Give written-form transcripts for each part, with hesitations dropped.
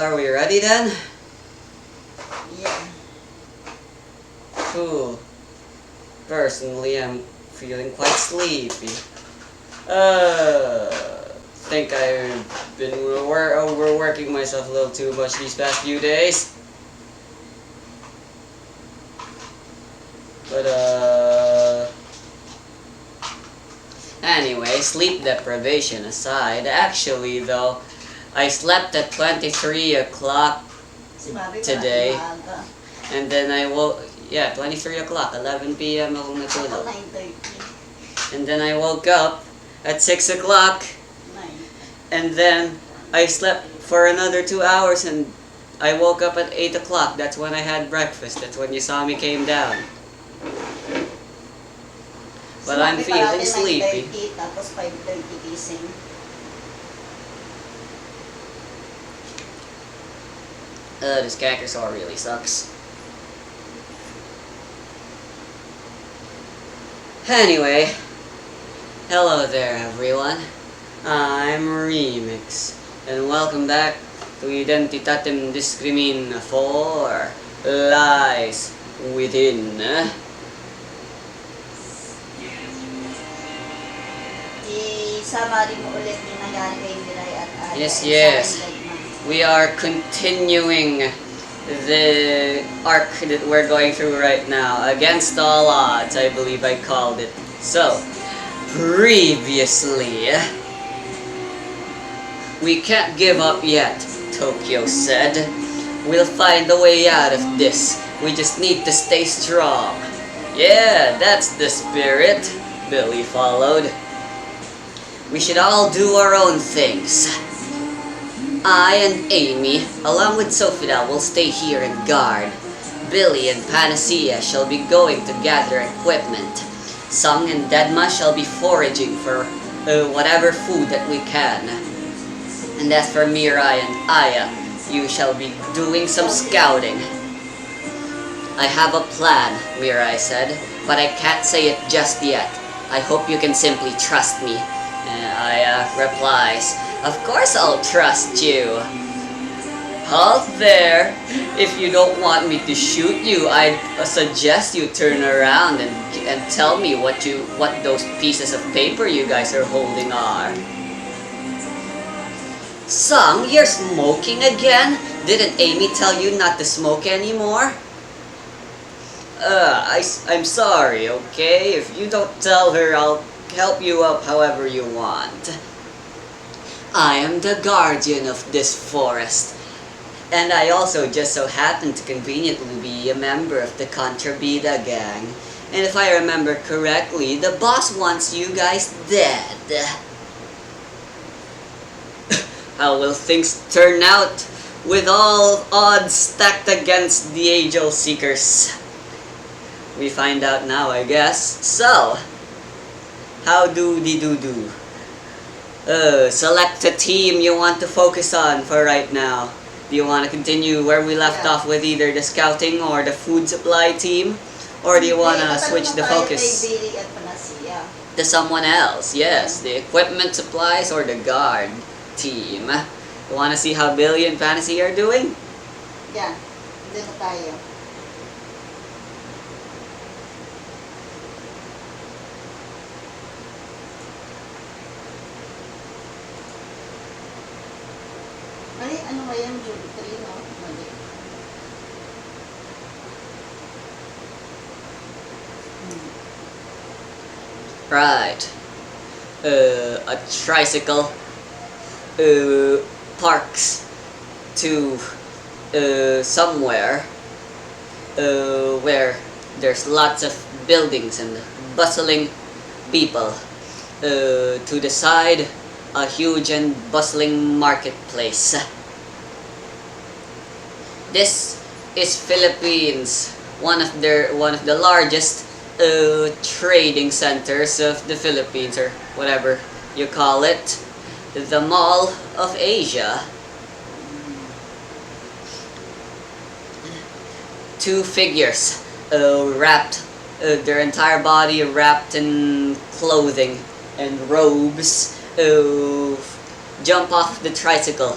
Are we ready then? Yeah. Cool. Personally, I'm feeling quite sleepy. Think I've been overworking myself a little too much these past few days. But, anyway, sleep deprivation aside, actually though, I slept at 23 o'clock today. And then I woke, 23 o'clock, 11 p.m. akong natulog. 9:30. And then I woke up at 6 o'clock. 9. And then I slept for another 2 hours and I woke up at 8 o'clock. That's when I had breakfast. That's when you saw me came down. But I'm feeling sleepy. 9:30, tapos 5:30 gising. This Cactusaur really sucks. Anyway, hello there everyone. I'm Remix, and welcome back to Identitatem Discrimina for Lies Within. I-summary mo ulit yung nangyari kay Mirai at Aya. Yes. We are continuing the arc that we're going through right now. Against all odds, I believe I called it. So, previously, we can't give up yet, Tokyo said. We'll find a way out of this. We just need to stay strong. Yeah, that's the spirit, Billy followed. We should all do our own things. I and Amy, along with Sophia, will stay here and guard. Billy and Panacea shall be going to gather equipment. Sung and Dedma shall be foraging for whatever food that we can. And as for Mirai and Aya, you shall be doing some scouting. I have a plan, Mirai said, but I can't say it just yet. I hope you can simply trust me. Aya replies, of course I'll trust you. Halt there. If you don't want me to shoot you, I'd suggest you turn around and tell me what those pieces of paper you guys are holding are. Sung, you're smoking again? Didn't Amy tell you not to smoke anymore? I'm sorry, okay? If you don't tell her, I'll help you up however you want. I am the guardian of this forest, and I also just so happen to conveniently be a member of the Contrabida gang. And if I remember correctly, the boss wants you guys dead. How will things turn out with all odds stacked against the Angel Seekers? We find out now, I guess. So, how do? Select a team you want to focus on for right now. Do you want to continue where we left off with either the scouting or the food supply team? Or do you want to switch the focus to someone else? Yes, the equipment supplies or the guard team. You want to see how Billy and Fantasy are doing? Yeah, dito tayo. Ano ba yan? June 3, no? Mali. Right. A tricycle parks to somewhere where there's lots of buildings and bustling people. To the side, a huge and bustling marketplace. This is Philippines, one of the largest trading centers of the Philippines, or whatever you call it, the Mall of Asia. Two figures wrapped, their entire body wrapped in clothing and robes, jump off the tricycle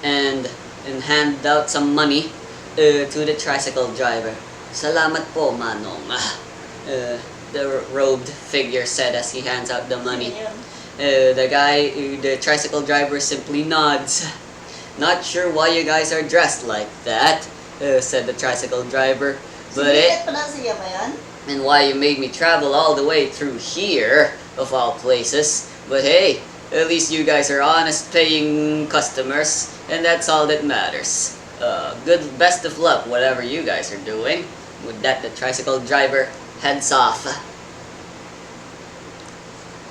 and and hand out some money to the tricycle driver. Salamat po, Manong. The robed figure said as he hands out the money. Sino yun? The tricycle driver simply nods. Not sure why you guys are dressed like that, said the tricycle driver. But Sibilit pala siya ba yan? and why you made me travel all the way through here, of all places. But hey, at least you guys are honest paying customers, and that's all that matters. Best of luck, whatever you guys are doing. With that, the tricycle driver heads off.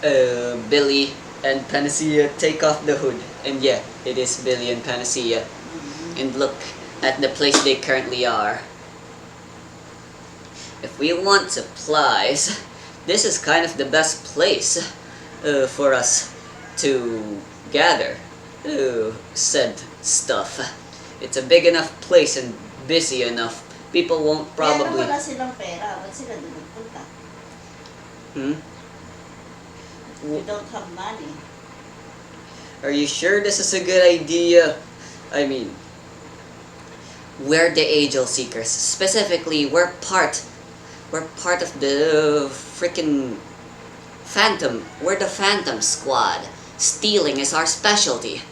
Billy and Panacea take off the hood, and yeah, it is Billy and Panacea, and look at the place they currently are. If we want supplies, this is kind of the best place for us to gather said stuff. It's a big enough place and busy enough. People won't Kaya probably... wala silang pera. Ba't sila doon nagpunta? You don't have money. Are you sure this is a good idea? I mean, we're the Angel Seekers. Specifically, we're part of the freaking Phantom. We're the Phantom Squad. Stealing is our specialty.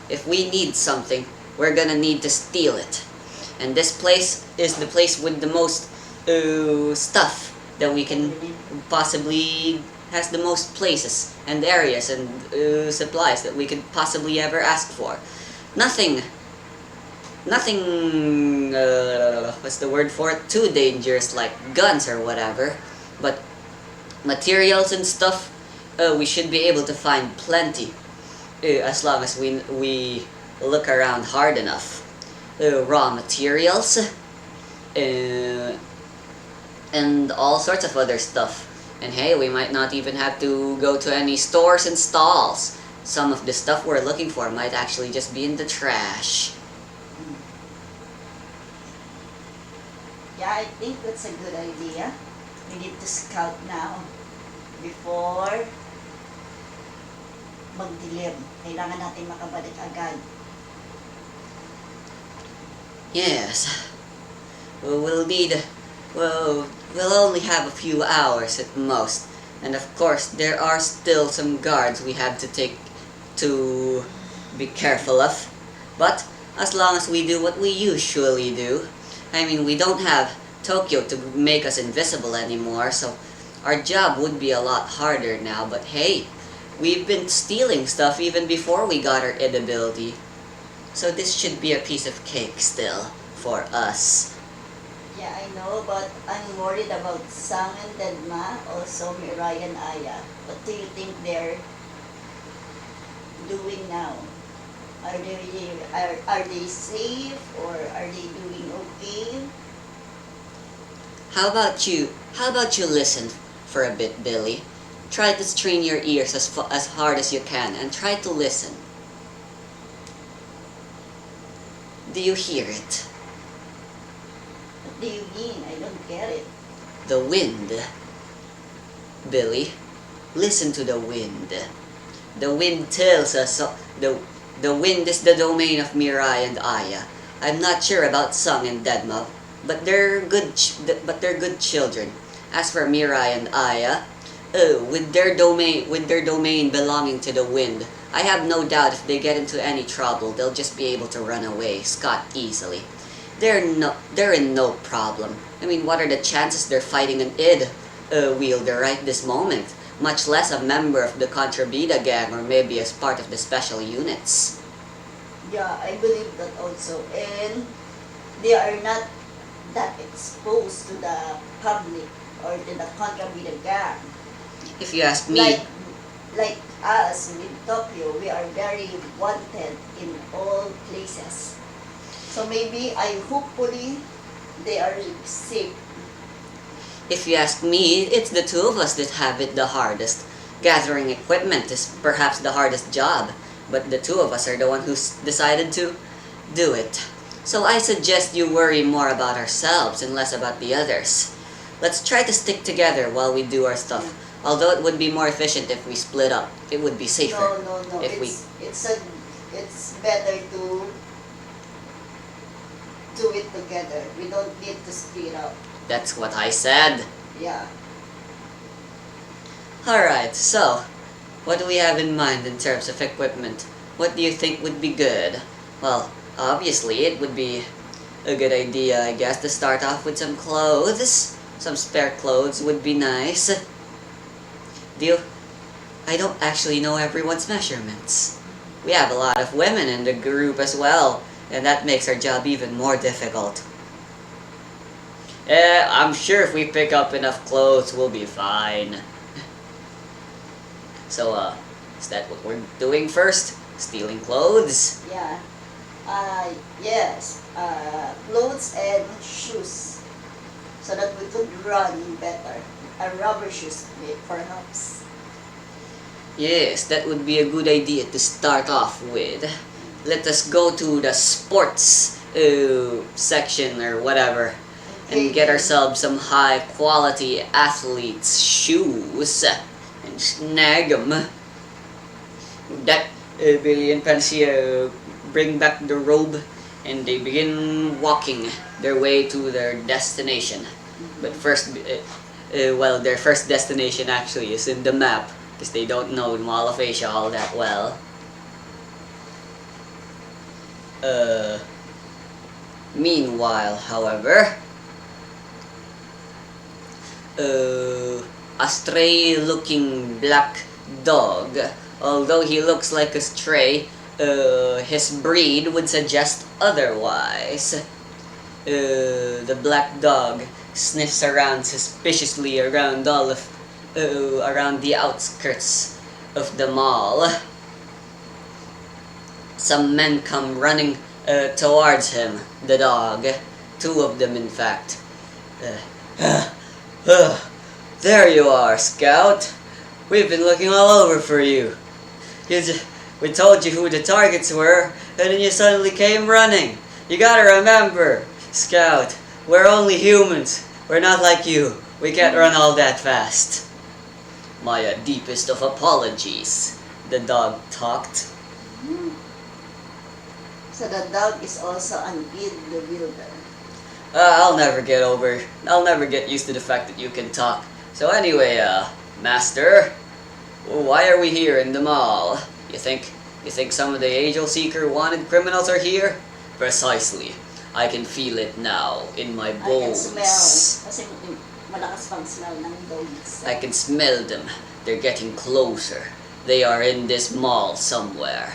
If we need something, we're gonna need to steal it. And this place is the place with the most stuff that we can possibly has the most places and areas and supplies that we could possibly ever ask for. Nothing, what's the word for it? Too dangerous, like guns or whatever. But materials and stuff, we should be able to find plenty. As long as we look around hard enough. Raw materials, and all sorts of other stuff. And hey, we might not even have to go to any stores and stalls. Some of the stuff we're looking for might actually just be in the trash. Yeah, I think that's a good idea. We need to scout now before magdilim. Kailangan natin makabalik agad. Yes. We'll only have a few hours at most. And of course, there are still some guards we have to be careful of. But as long as we do what we usually do, I mean, we don't have Tokyo to make us invisible anymore, so our job would be a lot harder now. But hey, we've been stealing stuff even before we got our ID ability. So this should be a piece of cake still for us. Yeah, I know, but I'm worried about Sang and Dedma, also Mirai and Aya. What do you think they're doing now? Are they safe or are they doing okay? How about you listen for a bit, Billy? Try to strain your ears as hard as you can and try to listen. Do you hear it? What do you mean? I don't get it. The wind. Billy, listen to the wind. The wind tells us the wind is the domain of Mirai and Aya. I'm not sure about Sung and Dedma, but they're good children. As for Mirai and Aya, with their domain belonging to the wind, I have no doubt if they get into any trouble, they'll just be able to run away scot easily. They're in no problem. I mean, what are the chances they're fighting an ID wielder right this moment? Much less a member of the Contrabida gang or maybe as part of the special units. Yeah, I believe that also. And they are not that exposed to the public or to the Contrabida gang. If you ask me, Like us with Tokyo, we are very wanted in all places. So maybe, hopefully, they are safe. if you ask me, it's the two of us that have it the hardest. Gathering equipment is perhaps the hardest job, but the two of us are the one who's decided to do it. So I suggest you worry more about ourselves and less about the others. Let's try to stick together while we do our stuff. Although it would be more efficient if we split up. It would be safer. No. If it's better to do it together. We don't need to split up. That's what I said. Yeah. Alright, so, what do we have in mind in terms of equipment? What do you think would be good? Well, obviously it would be a good idea, I guess, to start off with some clothes. Some spare clothes would be nice. I don't actually know everyone's measurements. We have a lot of women in the group as well, and that makes our job even more difficult. I'm sure if we pick up enough clothes, we'll be fine. So, is that what we're doing first? Stealing clothes? Yeah. Yes. Clothes and shoes. So that we could run better. Rubber shoes, perhaps. Yes, that would be a good idea to start off with. Let us go to the sports section or whatever and get ourselves some high quality athlete's shoes and snag them. That Billy and Pansy bring back the robe and they begin walking their way to their destination. But first, well, their first destination actually is in the map because they don't know the Mall of Asia all that well. Meanwhile, however, a stray-looking black dog, although he looks like a stray, his breed would suggest otherwise. The black dog sniffs around suspiciously around around the outskirts of the mall. Some men come running towards him, the dog. Two of them, in fact. There you are, Scout. We've been looking all over for you. We told you who the targets were, and then you suddenly came running. You gotta remember, Scout, we're only humans. We're not like you. We can't run all that fast. My deepest of apologies, the dog talked. So the dog is also an id the builder. I'll never get used to the fact that you can talk. So anyway, Master, why are we here in the mall? You think some of the Angel Seeker wanted criminals are here? Precisely. I can feel it now in my bones. I can smell. Kasi malakas pang smell ng dogs. I can smell them. They're getting closer. They are in this mall somewhere.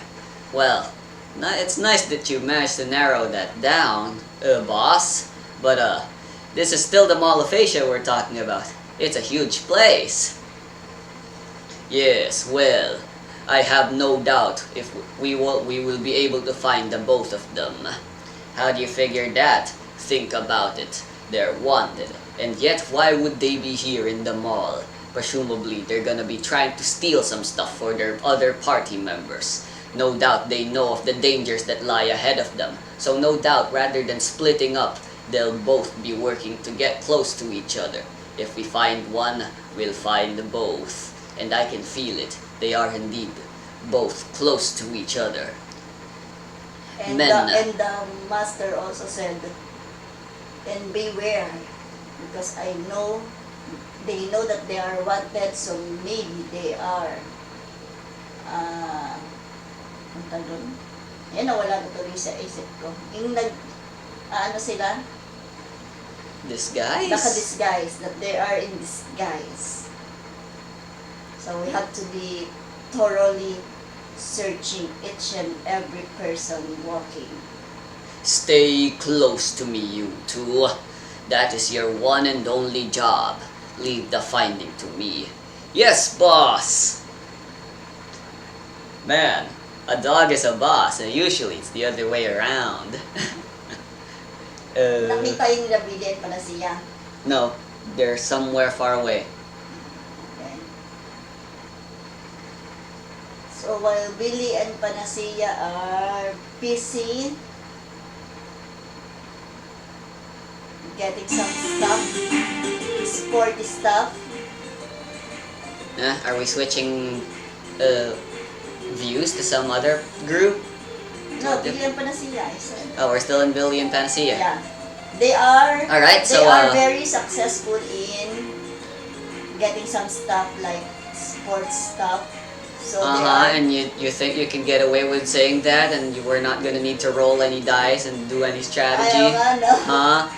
Well, it's nice that you managed to narrow that down, boss. But this is still the Mall of Asia we're talking about. It's a huge place. Yes, well, I have no doubt if we will be able to find the both of them. How do you figure that? Think about it. They're wanted. And yet, why would they be here in the mall? Presumably, they're gonna be trying to steal some stuff for their other party members. No doubt they know of the dangers that lie ahead of them. So no doubt, rather than splitting up, they'll both be working to get close to each other. If we find one, we'll find both. And I can feel it. They are indeed both close to each other. And the master also said, and beware, because I know, they know that they are wanted, so maybe they are, ang talon. Yan, nawala na tuloy sa isip ko. Yung ano sila? Disguise? Naka-disguise, that they are in disguise. So we have to be thoroughly searching each and every person walking. Stay close to me, you two. That is your one and only job. Leave the finding to me. Yes, boss! Man, a dog is a boss, and usually it's the other way around. Nakita yung nila Billy and Panacea. No, they're somewhere far away. Okay. So while Billy and Panacea are busy getting some stuff, sporty stuff. Are we switching views to some other group? No, Billy and Panacea, I said. Oh, we're still in Billy and Panacea. Yeah. They are Alright, they so are very successful in getting some stuff like sports stuff. So they are, and you think you can get away with saying that, and you were not gonna need to roll any dice and do any strategy? ayaw nga, no? Huh?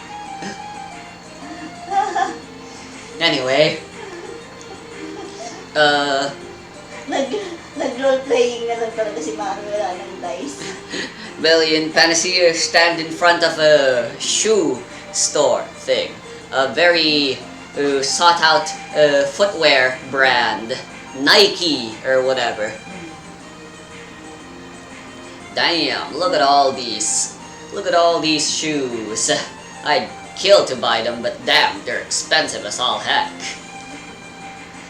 Anyway, Nag-role-playing na lang talaga si Mami, wala ng dice. Billy and Panacea stand in front of a shoe store thing. A very sought out footwear brand. Nike or whatever. Damn, look at all these. Look at all these shoes. I'd kill to buy them, but damn, they're expensive as all heck.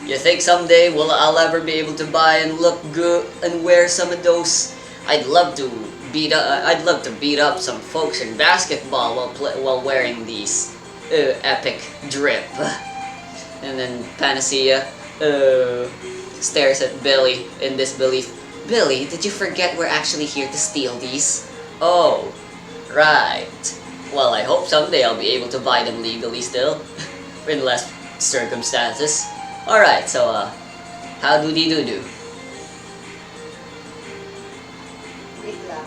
You think someday I'll ever be able to buy and look good and wear some of those? I'd love to beat up some folks in basketball while wearing these epic drip. And then Panacea stares at Billy in disbelief. Billy, did you forget we're actually here to steal these? Oh, right. Well, I hope someday I'll be able to buy them legally still, in less circumstances. Alright, so, how do? Wait lang.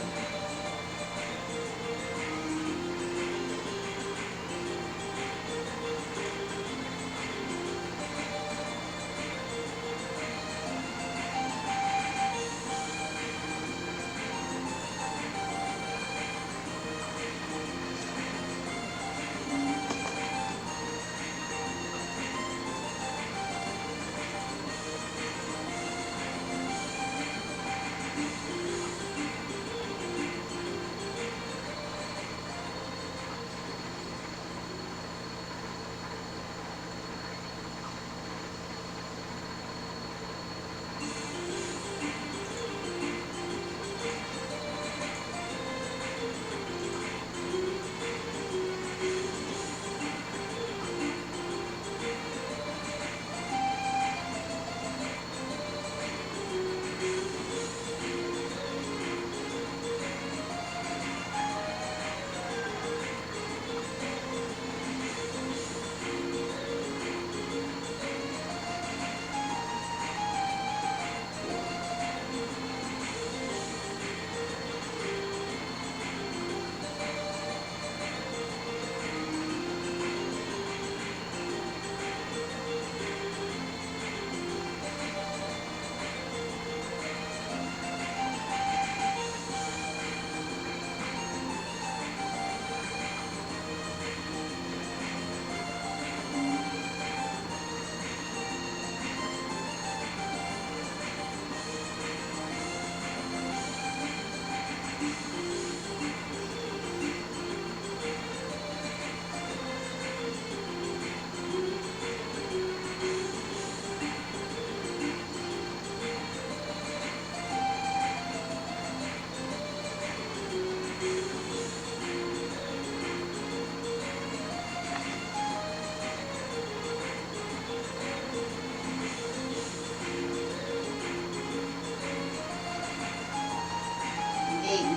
Game.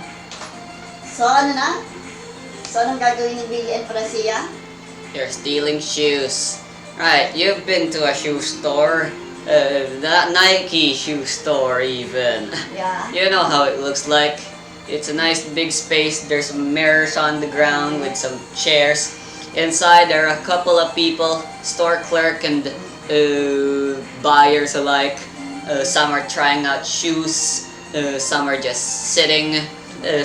So, ano na? So, anong gagawin ni Billy and Francia? You're stealing shoes. Right, you've been to a shoe store. That Nike shoe store even. Yeah. You know how it looks like. It's a nice big space. There's mirrors on the ground with some chairs. Inside there are a couple of people, store clerk and buyers alike. Some are trying out shoes. Some are just sitting.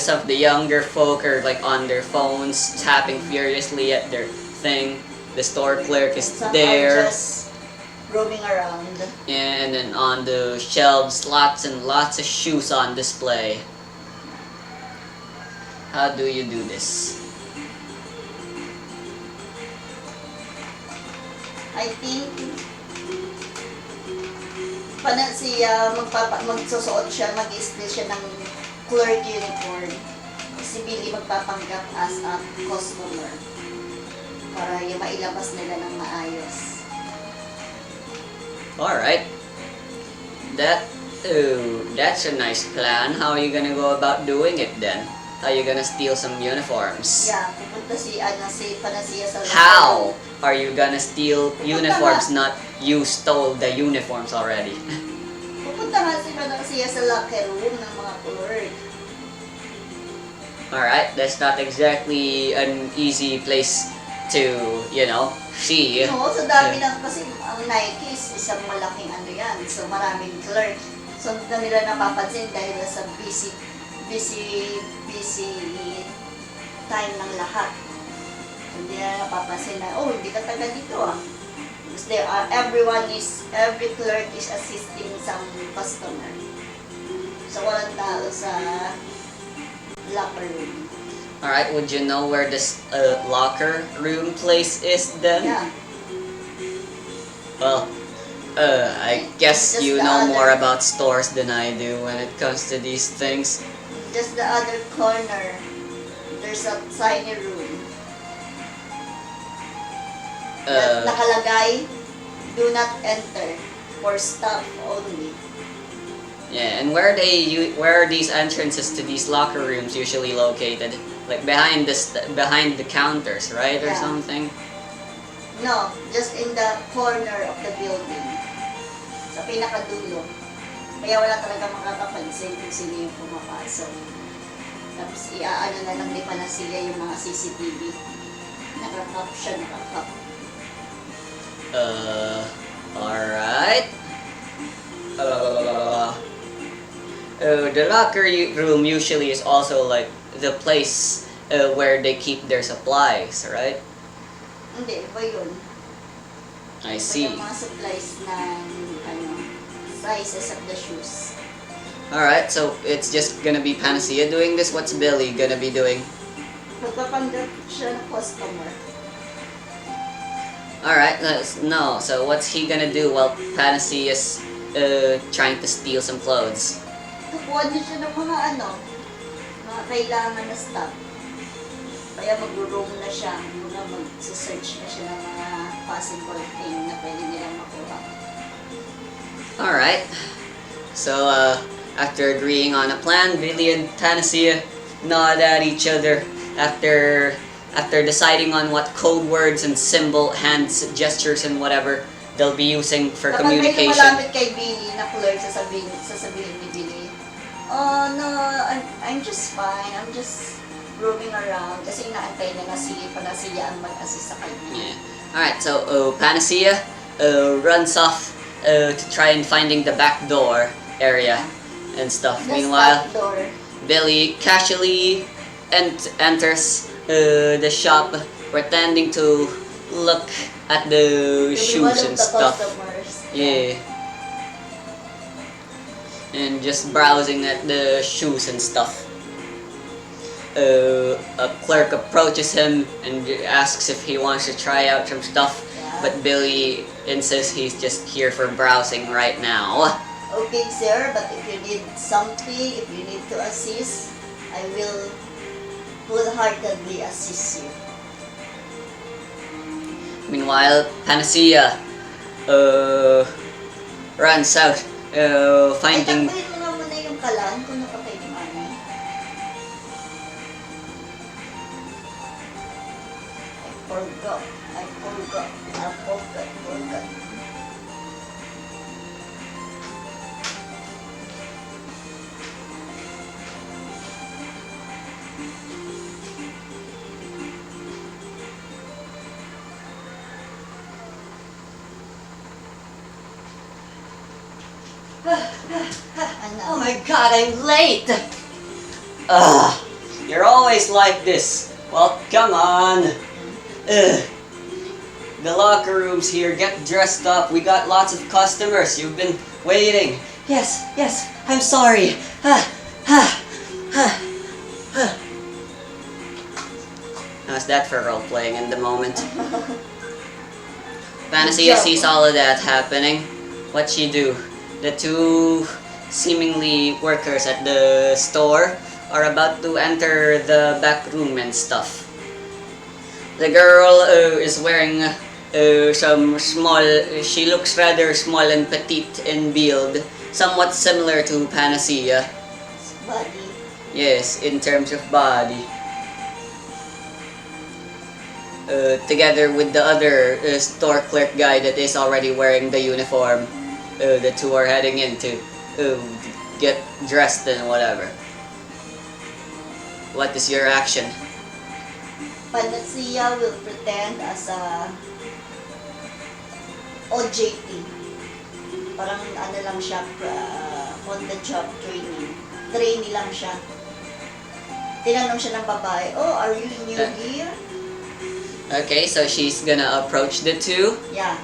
Some of the younger folk are like on their phones, tapping furiously at their thing. The store clerk is Some there. are just roaming around. And then on the shelves, lots and lots of shoes on display. How do you do this? I think magsusuot siya, mag-i-steal siya ng clerk uniform. Si Billy magpapanggap as a customer para yung mailabas nila ng maayos. Alright. That Oh, that's a nice plan. How are you gonna go about doing it then? How are you gonna steal some uniforms? Yeah, pupunta si Panacea sa How are you gonna steal Pupunta uniforms? nga. Not you stole the uniforms already. Pupunta nga si Panacea sa locker room ng mga clerk. Alright, that's not exactly an easy place to, see. No, sa dami ng, kasi ang Nike is isang malaking ano yan. So maraming clerk. So hindi na nila napapansin dahil sa busy time ng lahat. Hindi na napapansin na, oh, hindi ka taga dito ah. Because every clerk is assisting some customer. So walang tao sa locker room. Alright, would you know where this locker room place is then? Yeah. Well, I guess Just you the know other- more about stores than I do when it comes to these things. Just the other corner, there's a tiny room. Nakalagay, do not enter, for staff only. Yeah, and where are these entrances to these locker rooms usually located? Like behind the counters, right, or Yeah. something? No, just in the corner of the building. Sa pinakadulo. Kaya wala talaga makakapansin kung sino yung pumapasok. Tapos iaano na lang ni Panacea yung mga CCTV. Nakakap siya, nakakap. Alright. The locker room usually is also like the place where they keep their supplies, right? Hindi, iba yun. I Iba see. yung mga supplies ng sizes of the shoes. Alright, so it's just gonna be Panacea doing this? What's Billy gonna be doing? Magpapanggap siya ng customer. Alright, no. So what's he gonna do while Panacea's trying to steal some clothes? Kukuha din siya ng mga mga kailangan na stuff. Kaya mag-roam na siya, mag-search na siya ng mga possible thing na pwede nilang makuha. Alright. So, after agreeing on a plan, Billy and Panacea nod at each other after deciding on what code words and hands gestures and whatever they'll be using for Kapag may communication. lumalapit kay Billy na clerk, sasabihin ni Billy, oh no, I'm just fine, I'm just roaming around. Kasi inaantay na si Panacea ang mag-assist sa kanya. Yeah. Alright, so Panacea runs off to try and finding the back door area and stuff. The Meanwhile, back door. Billy casually enters the shop, pretending to look at the To be one shoes of and the stuff. customers. Yeah. And just browsing at the shoes and stuff. A clerk approaches him and asks if he wants to try out some stuff, but Billy insists he's just here for browsing right now. Okay, sir, but if you need something, if you need to assist, I will wholeheartedly assist you. Meanwhile, Panacea runs out, finding... Ay, takbuhin mo nga muna yung kalan kung napatay yung ano. I forgot. Oh my god, I'm late! Ugh, you're always like this. Well, come on. Ugh. The locker room's here, get dressed up. We got lots of customers. You've been waiting. Yes, I'm sorry. How's that for role-playing in the moment? Panacea sees all of that happening. What'd she do? The two seemingly workers at the store are about to enter the back room and stuff. The girl is wearing some small, she looks rather small and petite in build, somewhat similar to Panacea. Body. Yes, in terms of body. Together with the other store clerk guy that is already wearing the uniform. The two are heading in to get dressed and whatever. What is your action? Panacea will pretend as a OJT. Parang ano lang siya, on the job training. Trainee lang siya. Tinanong siya ng babae, oh, are you new here? Okay, so she's gonna approach the two. Yeah.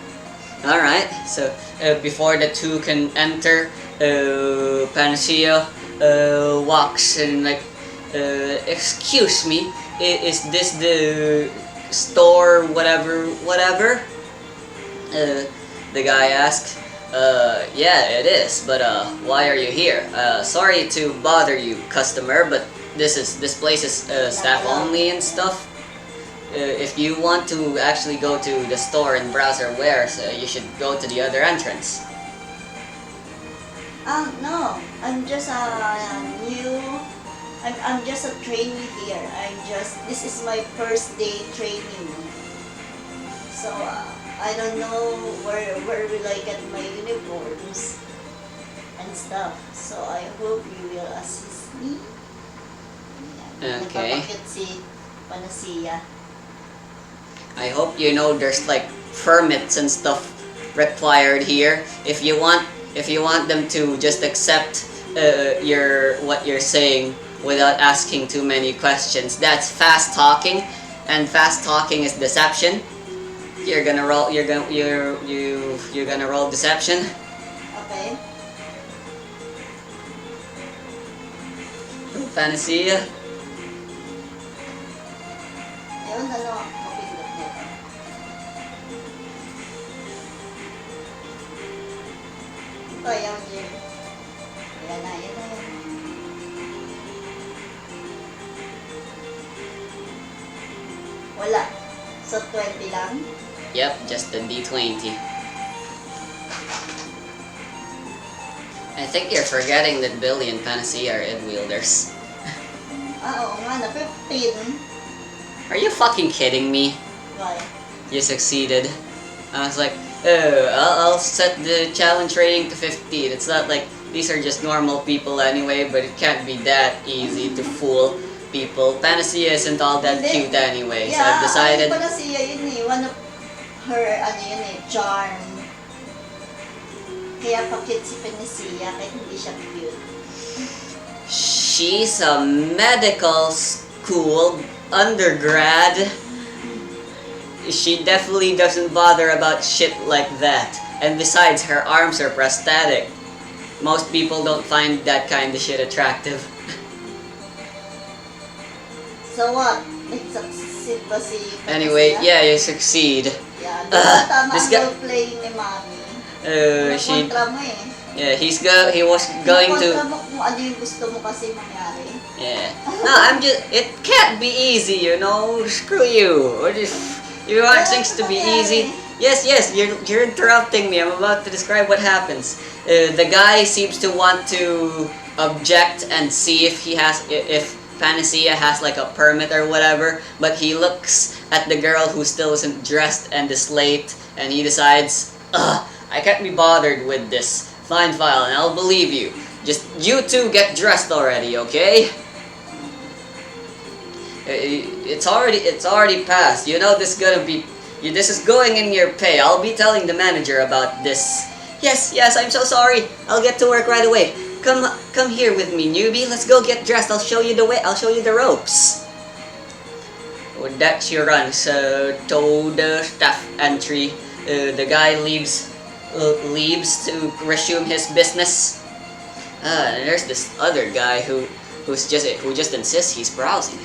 Alright, so before the two can enter, Panacea walks and like, excuse me, is this the store whatever? The guy asks, yeah it is, but why are you here? Sorry to bother you, customer, but this place is staff only and stuff. If you want to actually go to the store and browse our wares, you should go to the other entrance. No, I'm just a new. I'm just a trainee here. This is my first day training. So I don't know where will I get my uniforms and stuff. So I hope you will assist me. Okay. Napapakit si Panacea. I hope you know there's like permits and stuff required here. If you want them to just accept what you're saying without asking too many questions, that's fast talking, and fast talking is deception. You're gonna roll deception. Okay. Panacea. Ayun, ano, mapindot nito. Ito, ayaw niya. Ayan na. Wala. So, 20 lang. Yep, just a D20. I think you're forgetting that Billy and Panacea are id wielders. Oo nga, na 15. Are you fucking kidding me? Why? You succeeded. I was like, oh, I'll set the challenge rating to 15. It's not like these are just normal people anyway, but it can't be that easy to fool people. Panacea isn't all that cute anyway, so I've decided... Yeah, Panacea yun eh. One of her, charm. Kaya pa-cute si Panacea, kahit hindi siya cute. She's a medical school undergrad. She definitely doesn't bother about shit like that. And besides, her arms are prosthetic. Most people don't find that kind of shit attractive. So what? Nag-succeed ba si Panacea? Anyway, yeah, you succeed. Yeah, tama this ang guy... role-playing ni Mami. she... Nakontra mo eh. Yeah, he was going to... Nakontra mo kung ano yung gusto mo kasi mangyari. Yeah. No, it can't be easy, you know. Screw you. What if you want things to be easy? Yes, you're interrupting me. I'm about to describe what happens. The guy seems to want to object and see if Panacea has like a permit or whatever, but he looks at the girl who still isn't dressed and is late, and he decides, I can't be bothered with this. Fine, and I'll believe you. Just you two get dressed already, okay? It's already passed. You know this is going in your pay. I'll be telling the manager about this. Yes, I'm so sorry. I'll get to work right away. Come here with me, newbie. Let's go get dressed. I'll show you the way. I'll show you the ropes. With that, she runs to the staff entry. The guy leaves to resume his business. And there's this other guy who just insists he's browsing.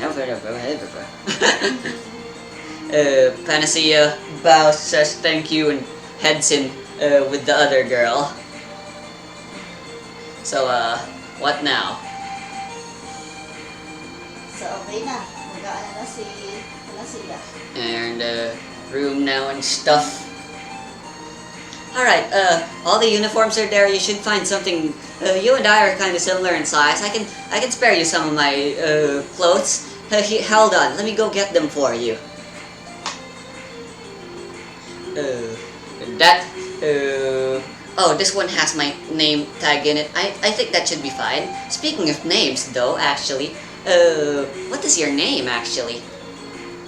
Panacea bows, says thank you, and heads in with the other girl. So, what now? So, okay na. Mag-aano na si Panacea. And room now and stuff. Alright, all the uniforms are there. You should find something. You and I are kind of similar in size. I can spare you some of my clothes. Hold on, let me go get them for you. That. Oh, this one has my name tag in it. I think that should be fine. Speaking of names, though, actually, what is your name, actually?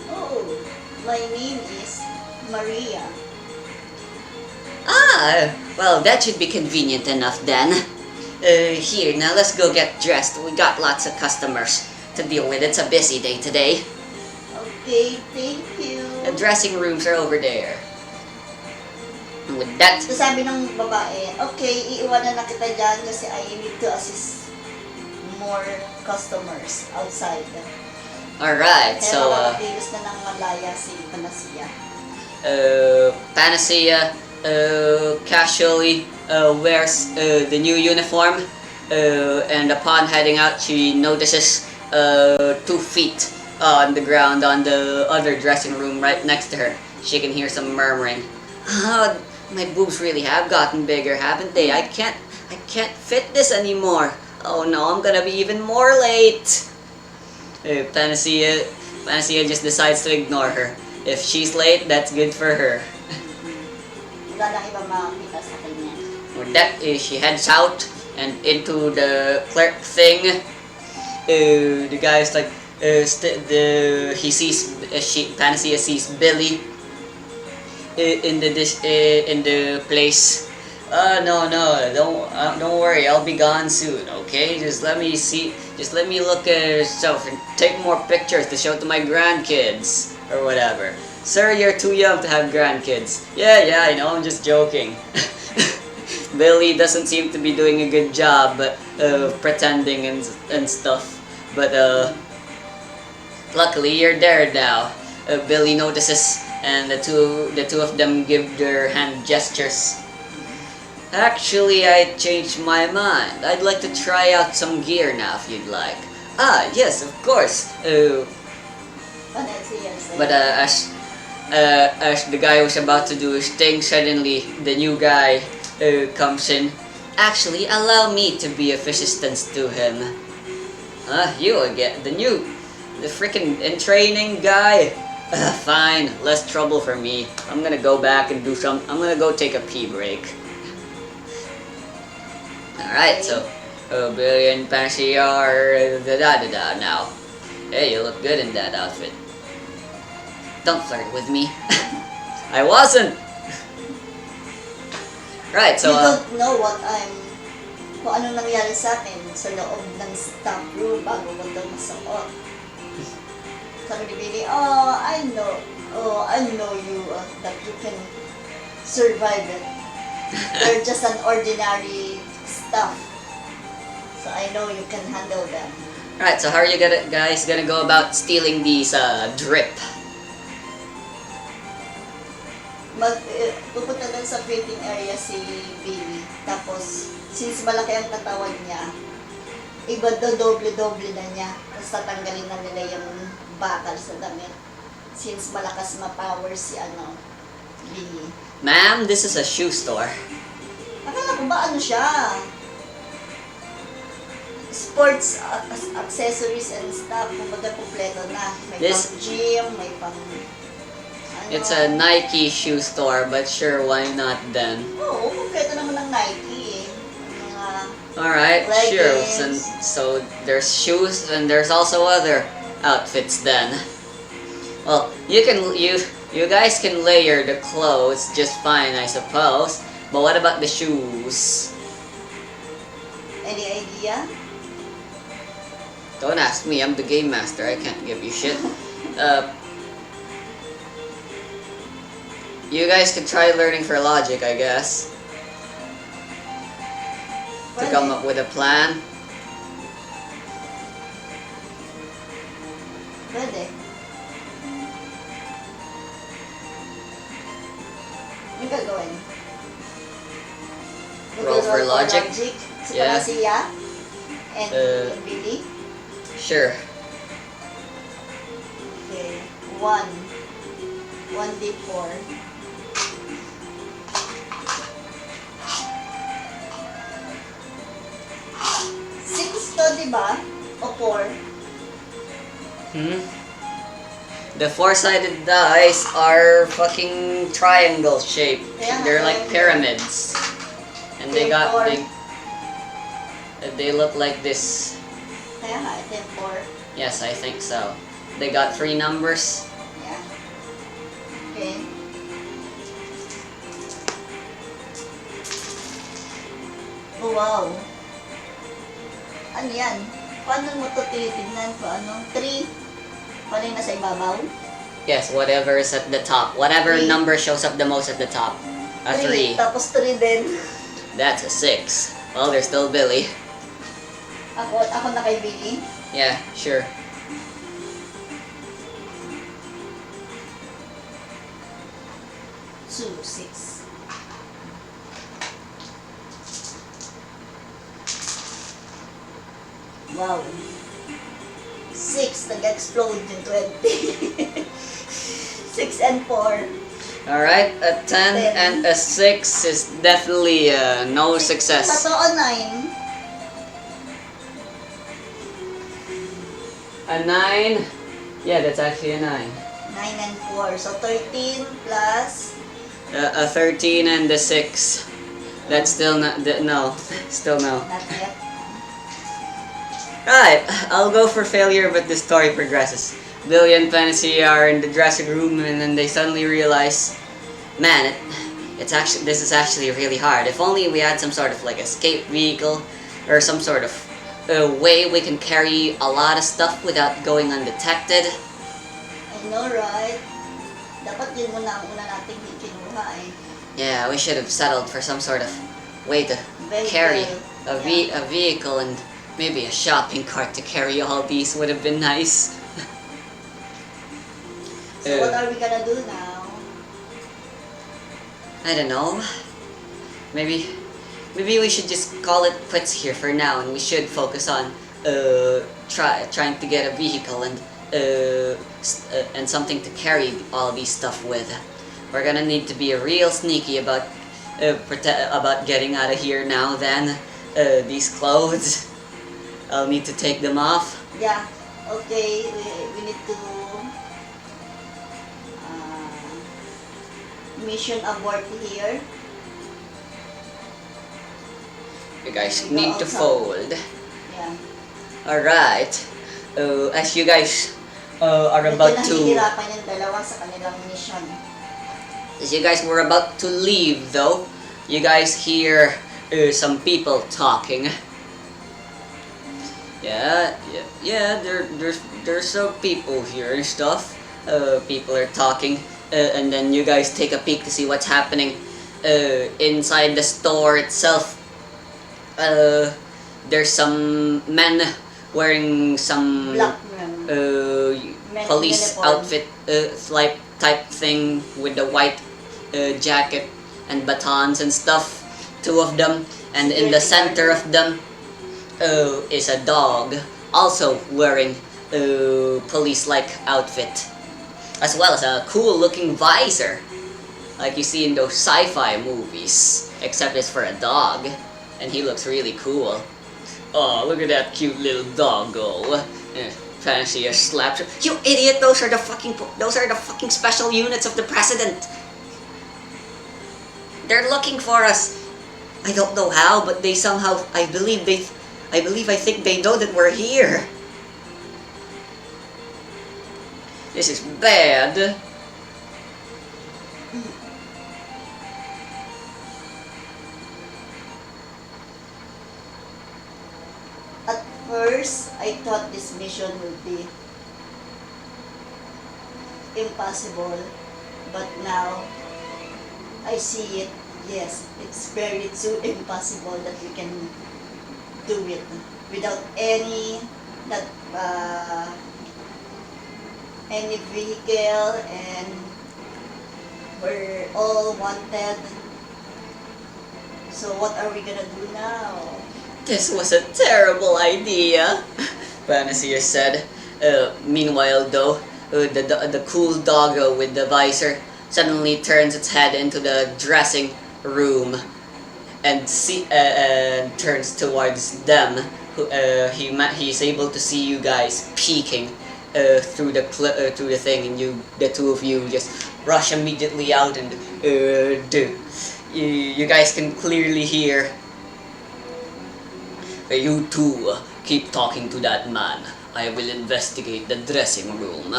Oh, my name is Maria. Ah, well, that should be convenient enough then. Here, now let's go get dressed. We got lots of customers to deal with. It's a busy day today. Okay, thank you. The dressing rooms are over there. With that, So sabi ng babae, okay, iiwanan na kita dyan kasi I need to assist more customers outside. alright, Kaya so, makakakilos na ng malaya si Panacea. Panacea, casually, wears, the new uniform, and upon heading out, she notices, 2 feet on the ground on the other dressing room right next to her. She can hear some murmuring. Oh, my boobs really have gotten bigger, haven't they? I can't fit this anymore. Oh no, I'm gonna be even more late. Panacea just decides to ignore her. If she's late, that's good for her. Wala lang iba makakita sa kanya. With that, she heads out and into the clerk thing. The guy's like, Panacea sees Billy in the place. No, don't worry, I'll be gone soon. Okay, just let me look at stuff and take more pictures to show to my grandkids or whatever. Sir, you're too young to have grandkids. Yeah, I know, I'm just joking. Billy doesn't seem to be doing a good job of pretending and stuff, but luckily you're there now. Billy notices, and the two of them give their hand gestures. Actually, I changed my mind. I'd like to try out some gear now, if you'd like. Ah, yes, of course. Panacea said, But as the guy was about to do his thing, suddenly the new guy comes in. Actually, allow me to be of assistance to him. You again, the freaking in training guy. Fine, less trouble for me. I'm gonna go back and I'm gonna go take a pee break. Alright, so Billy and Panacea are da-da-da now. Hey, you look good in that outfit. Don't flirt with me. I wasn't! Right, so you don't know kung anong nangyari sa akin sa loob ng staff room bago ko daw masuot. Sabi ni Billy, I know you, that you can survive it. You're just an ordinary staff. So I know you can handle them. Right, so how are you guys gonna go about stealing these drip? Pupunta doon sa fitting area si Billy. Tapos, since malaki ang katawan niya, iba doble-doble na niya. Tapos tatanggalin na nila yung bakal sa damit. Since malakas ma-power si Billy. Ma'am, this is a shoe store. Akala ko ba siya? Sports accessories and stuff, kumbaga kompleto na. May This- pang gym, may pang It's a Nike shoe store, but sure, why not then? Oo, kompleto naman ng Nike eh. Mga Alright, sure. leggings. So there's shoes and there's also other outfits then. Well, you guys can layer the clothes just fine, I suppose. But what about the shoes? Any idea? Don't ask me, I'm the game master, I can't give you shit. You guys could try learning for logic, I guess. To come up with a plan. Pwede. Ano gagawin? Roll for logic? Si Yeah. Panacea and Billy. Sure. Okay. 1d4. to, di ba? O 4? Hmm? The four-sided dice are fucking triangle shaped. Yeah, They're like triangle. pyramids. And Ito yung 4. they look like this. Kaya nga, ito yung 4. Yes, I think so. They got 3 numbers. Yeah. Okay. Oh, wow. Ano yan? Paano mo ito tinitignan? Paano? 3. Paano yung nasa ibabaw? Yes, whatever is at the top. Whatever 3. number shows up the most at the top. A 3. Tapos 3 din. That's a 6. Well, there's still Billy. Ako na kay Billy. Yeah, sure. Two, 6. Wow. 6, nag-explode yung 20. 6 and 4. Alright, a 10 and a 6 is definitely no success. Totoo 9. A 9? Yeah, that's actually a 9. 9 and 4. So 13 plus... A 13 and a 6. That's still not... No. Still no. Not yet. Right, I'll go for failure, but the story progresses. Billy and Fantasy are in the dressing room, and then they suddenly realize, man, this is actually really hard. If only we had some sort of like escape vehicle, or some sort of way we can carry a lot of stuff without going undetected. I know, right? Dapat yun muna ang una nating kinuha eh. Yeah, we should have settled for some sort of way to Vehicle. carry a vehicle and maybe a shopping cart to carry all these would have been nice. So what are we gonna do now? I don't know. Maybe we should just call it quits here for now, and we should focus on trying to get a vehicle and something to carry all these stuff with. We're gonna need to be real sneaky about getting out of here now. Then these clothes, I'll need to take them off. Yeah. Okay. We need to mission abort here. You guys need to fold. Yeah. Alright. As you guys are about to... Nahihirapan yung dalawa sa kanilang mission. As you guys were about to leave, though, you guys hear some people talking. Yeah. There's some people here and stuff. People are talking, and then you guys take a peek to see what's happening inside the store itself. There's some men wearing some Black police uniform. outfit type thing with the white jacket and batons and stuff. 2 of them, and in the center of them is a dog also wearing police-like outfit, as well as a cool looking visor like you see in those sci-fi movies, except it's for a dog, and he looks really cool. Oh, look at that cute little doggo. Fancy a slap. You idiot! Those are the fucking special units of the president. They're looking for us. I don't know how, but they somehow, I think they know that we're here. This is bad. At first, I thought this mission would be impossible, but now I see it. Yes, it's very too impossible that we can do it without any vehicle, and we're all wanted. So what are we gonna do now? This was a terrible idea, Panacea said. Meanwhile, though, the cool doggo with the visor suddenly turns its head into the dressing room and turns towards them he's able to see you guys peeking through the thing, and the two of you just rush immediately out, and you guys can clearly hear. You two keep talking to that man. I will investigate the dressing room.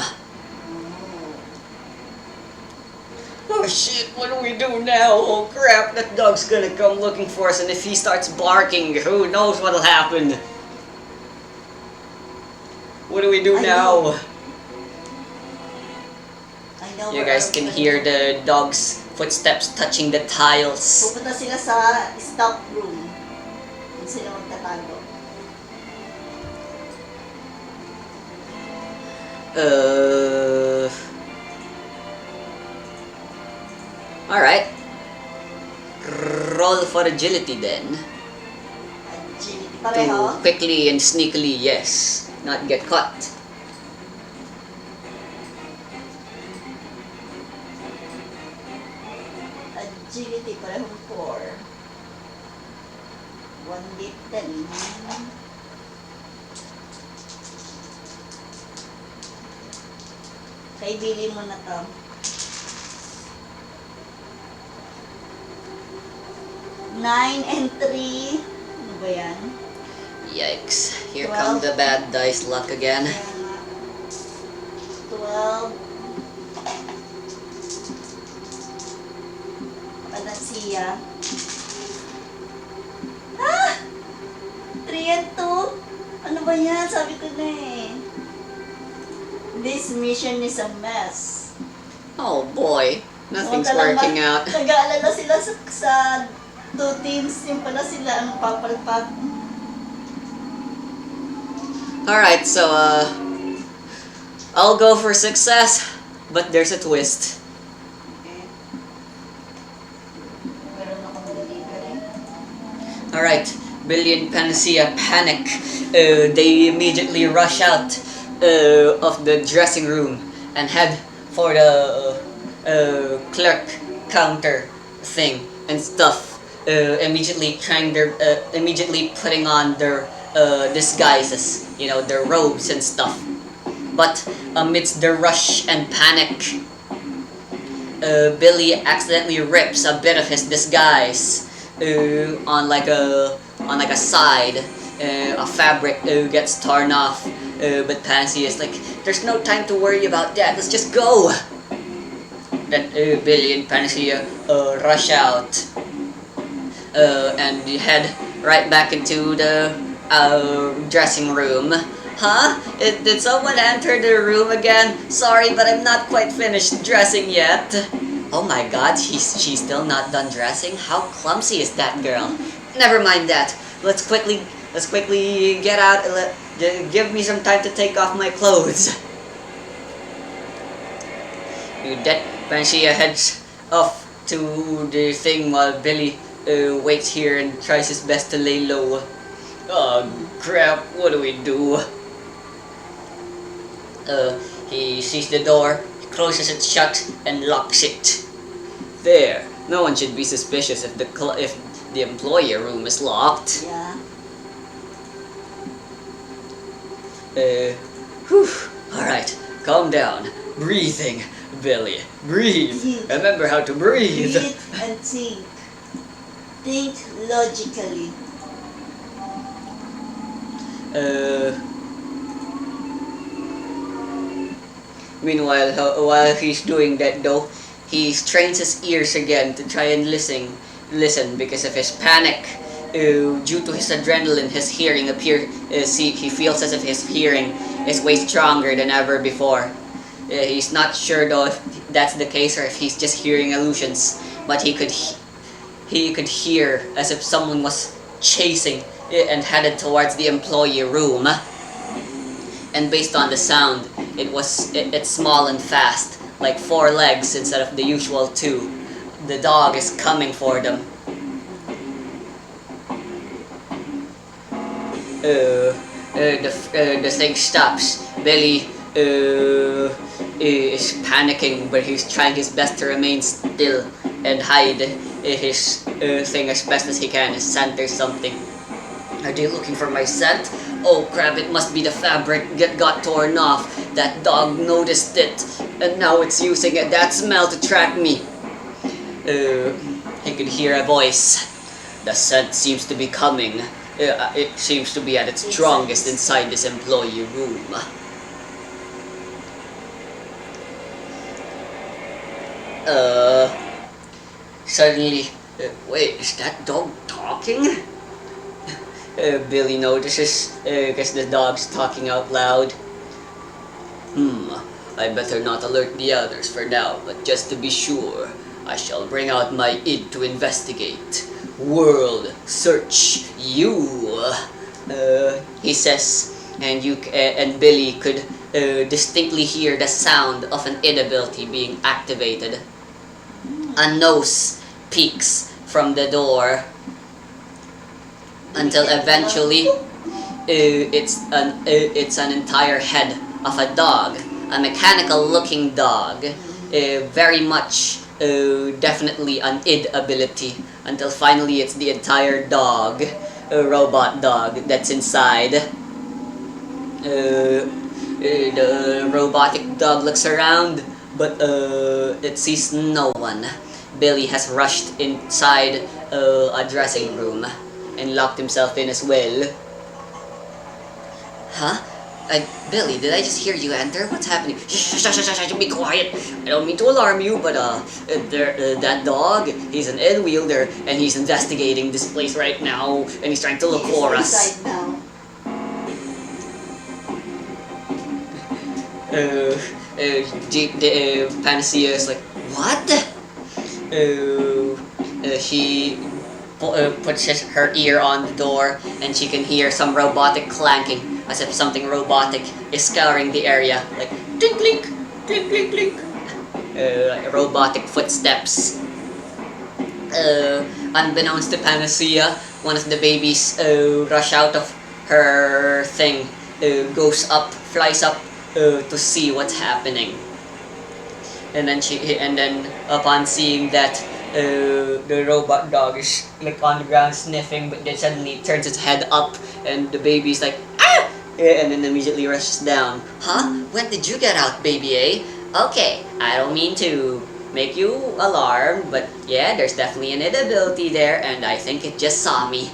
Oh shit, what do we do now? Oh crap, that dog's gonna come looking for us, and if he starts barking, who knows what'll happen? What do we do now? I know You guys can hear the dog's footsteps touching the tiles. Pupunta sila sa stock room. Doon sila magtatago. Alright. Roll for agility then. Agility. To Pareho? quickly and sneakily, yes, not get caught. Agility. Parehong 4. 1d10. Kay Billy mo na to. 9 and 3. Ano ba yan? Yikes. Here 12. come the bad dice luck again. 12. Panansiya. Ah! 3 and 2? Ano ba yan? Sabi ko na eh. This mission is a mess. Oh boy, nothing's Huwag ka lang working out. Nag-aalala sila sa 2 teams. Yung pala sila ang papalpak. Alright, so I'll go for success, but there's a twist. Okay. Meron ako delivery. Alright, Billy and Panacea panic. They immediately rush out of the dressing room and head for the clerk counter thing and stuff. Immediately putting on their disguises, you know, their robes and stuff. But amidst the rush and panic, Billy accidentally rips a bit of his disguise on like a side. A fabric gets torn off, but Pansy is like, "There's no time to worry about that. Let's just go." Then Billy and Pansy rush out and head right back into the dressing room. Huh? Did someone enter the room again? Sorry, but I'm not quite finished dressing yet. Oh my god, she's still not done dressing? How clumsy is that girl? Never mind that. Let's quickly get out and give me some time to take off my clothes. Pansia heads off to the thing while Billy waits here and tries his best to lay low. Oh crap, what do we do? He sees the door, closes it shut, and locks it. There. No one should be suspicious if the employee room is locked. Yeah. Alright, calm down. Breathing, Billy. Breathe. Remember how to breathe. Breathe and think. Think logically. Meanwhile, while he's doing that though, he strains his ears again to try and listen because of his panic. Due to his adrenaline, his hearing he feels as if his hearing is way stronger than ever before. He's not sure though if that's the case or if he's just hearing illusions, but he could hear as if someone was chasing and headed towards the employee room. And based on the sound, it's small and fast, like 4 legs instead of the usual 2. The dog is coming for them. The thing stops. Billy is panicking, but he's trying his best to remain still and hide his thing as best as he can, center something. Are they looking for my scent? Oh crap, it must be the fabric that got torn off. That dog noticed it, and now it's using that smell to track me. He could hear a voice. The scent seems to be coming. It seems to be at its strongest inside this employee room. Suddenly, wait, is that dog talking? Billy notices, because the dog's talking out loud. I better not alert the others for now, but just to be sure, I shall bring out my id to investigate. World, search you, he says, and and Billy could distinctly hear the sound of an id ability being activated. A nose peeks from the door until eventually it's an entire head of a dog, a mechanical looking dog, very much definitely an id ability, until finally it's the entire dog, a robot dog that's inside. The robotic dog looks around, but it sees no one. Billy has rushed inside a dressing room and locked himself in as well. Huh? Billy, did I just hear you enter? What's happening? Shh, be quiet. I don't mean to alarm you, but that dog, he's an id wielder, and he's investigating this place right now, and he's trying to look for us. Panacea is like, what? She puts her ear on the door, and she can hear some robotic clanking, as if something robotic is scouring the area, like clink clink, clink clink clink, like robotic footsteps. Unbeknownst to Panacea, one of the babies rush out of her thing, flies up to see what's happening, and then upon seeing that the robot dog is like on the ground sniffing, but then suddenly turns its head up, and the baby's like, ah! And then immediately rushes down. Huh? When did you get out, baby, eh? Okay, I don't mean to make you alarmed, but yeah, there's definitely an ability there, and I think it just saw me.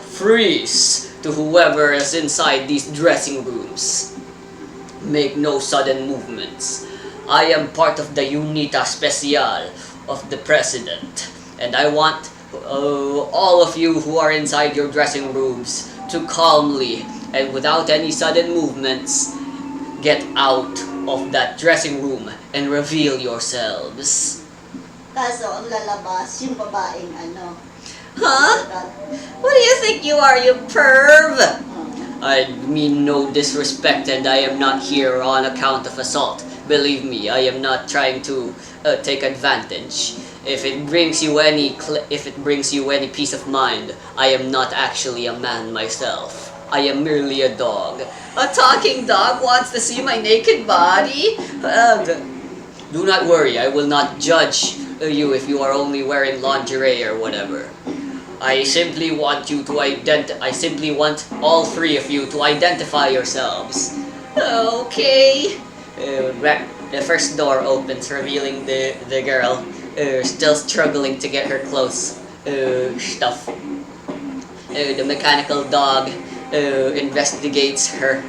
Freeze to whoever is inside these dressing rooms. Make no sudden movements. I am part of the Unita Special of the President, and I want all of you who are inside your dressing rooms to calmly and without any sudden movements get out of that dressing room and reveal yourselves. Kaso ang lalabas yung babaeng ano. Huh? What do you think you are, you perv? I mean no disrespect, and I am not here on account of assault. Believe me, I am not trying to take advantage. If it brings you any peace of mind, I am not actually a man myself. I am merely a dog. A talking dog wants to see my naked body? Do not worry, I will not judge you if you are only wearing lingerie or whatever. I simply want all three of you to identify yourselves. Okay. The first door opens, revealing the girl, still struggling to get her clothes stuff. The mechanical dog investigates her.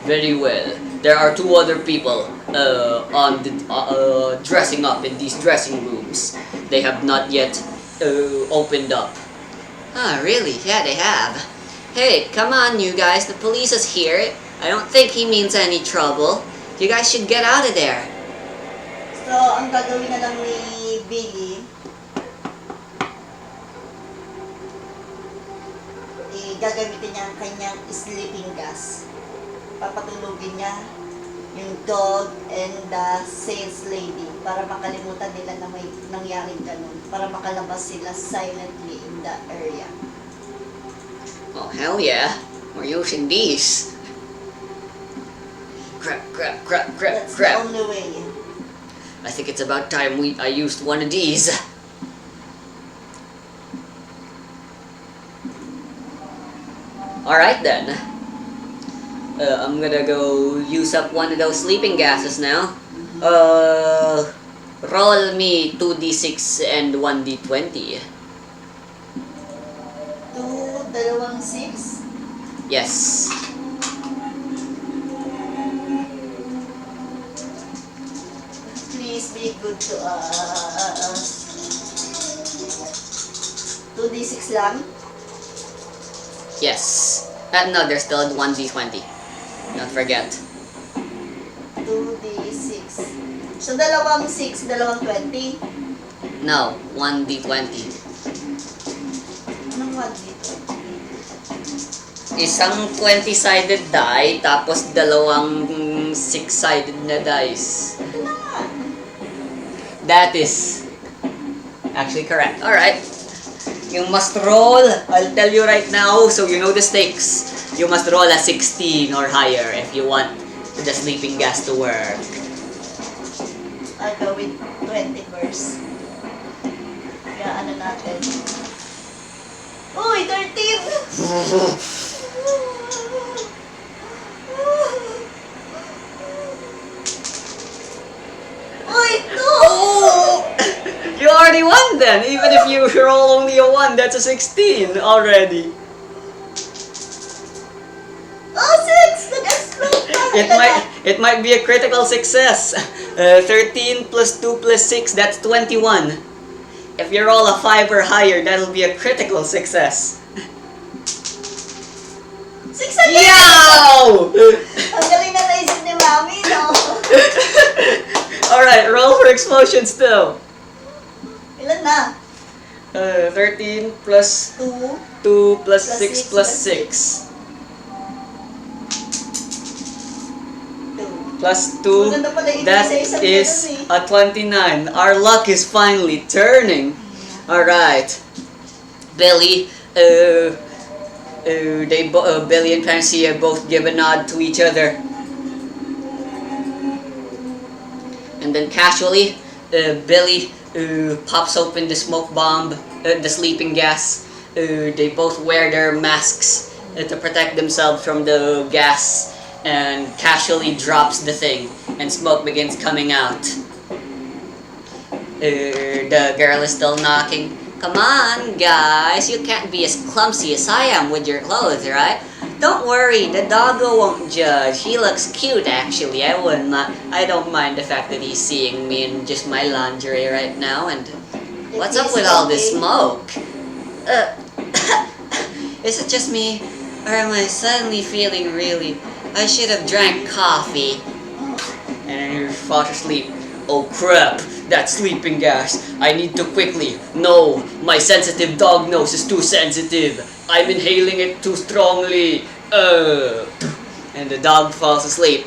Very well. There are two other people dressing up in these dressing rooms. They have not yet opened up. Ah, really? Yeah, they have. Hey, come on, you guys. The police is here. I don't think he means any trouble. You guys should get out of there. So, ang gagawin na lang ni Billy, gagamitin niya ang kanyang sleeping gas. Papatulugin niya yung dog and the sales lady para makalimutan nila na may nangyaring ganun. Para makalabas sila silently in the area. Oh, hell yeah. We're using these. Crap. That's the only way. I think it's about time I used one of these. Alright then. I'm gonna go use up one of those sleeping gases now. Roll me 2d6 and 1d20. 2, dalawang 6. Yes. Please be good to us. 2d6 lang. Yes. No, there's still 1d20. Don't forget. 2d6. So, dalawang 6, dalawang 20. No, 1d20. Anong 1d20? Isang 20-sided die, tapos dalawang 6-sided na dice. Ito na nga. That is actually correct. Alright. You must roll, I'll tell you right now, so you know the stakes. You must roll a 16 or higher if you want the sleeping gas to work. I'll go with 20 first. Kaya ano natin. Uy, 13! Uy, 2! You already won then! Even if you roll only a 1, that's a 16 already. Oh, 6! Nag-explode pa! It might be a critical success. 13 plus 2 plus 6, that's 21. If you roll a 5 or higher, that'll be a critical success. 6 again! Yow! Ang galing na naisip ni Mami, no? Alright, roll for explosion still. Ilan na? 13 plus 2. 2 plus Plus 6 6 plus plus 6. Plus 2, Maganda pala yung that isa-isa is ganun a 29. Our luck is finally turning. Alright. Billy, Billy and Pansia both give a nod to each other. And then casually, Billy pops open the smoke bomb, the sleeping gas. They both wear their masks to protect themselves from the gas, and casually drops the thing, and smoke begins coming out. The girl is still knocking. Come on, guys, you can't be as clumsy as I am with your clothes, right? Don't worry, the doggo won't judge. He looks cute, actually. I don't mind the fact that he's seeing me in just my lingerie right now. And what's up with all this smoke? Is it just me, or am I suddenly feeling really? I should have drank coffee. And then he falls asleep. Oh crap! That sleeping gas. I need to quickly. No, my sensitive dog nose is too sensitive. I'm inhaling it too strongly. And the dog falls asleep.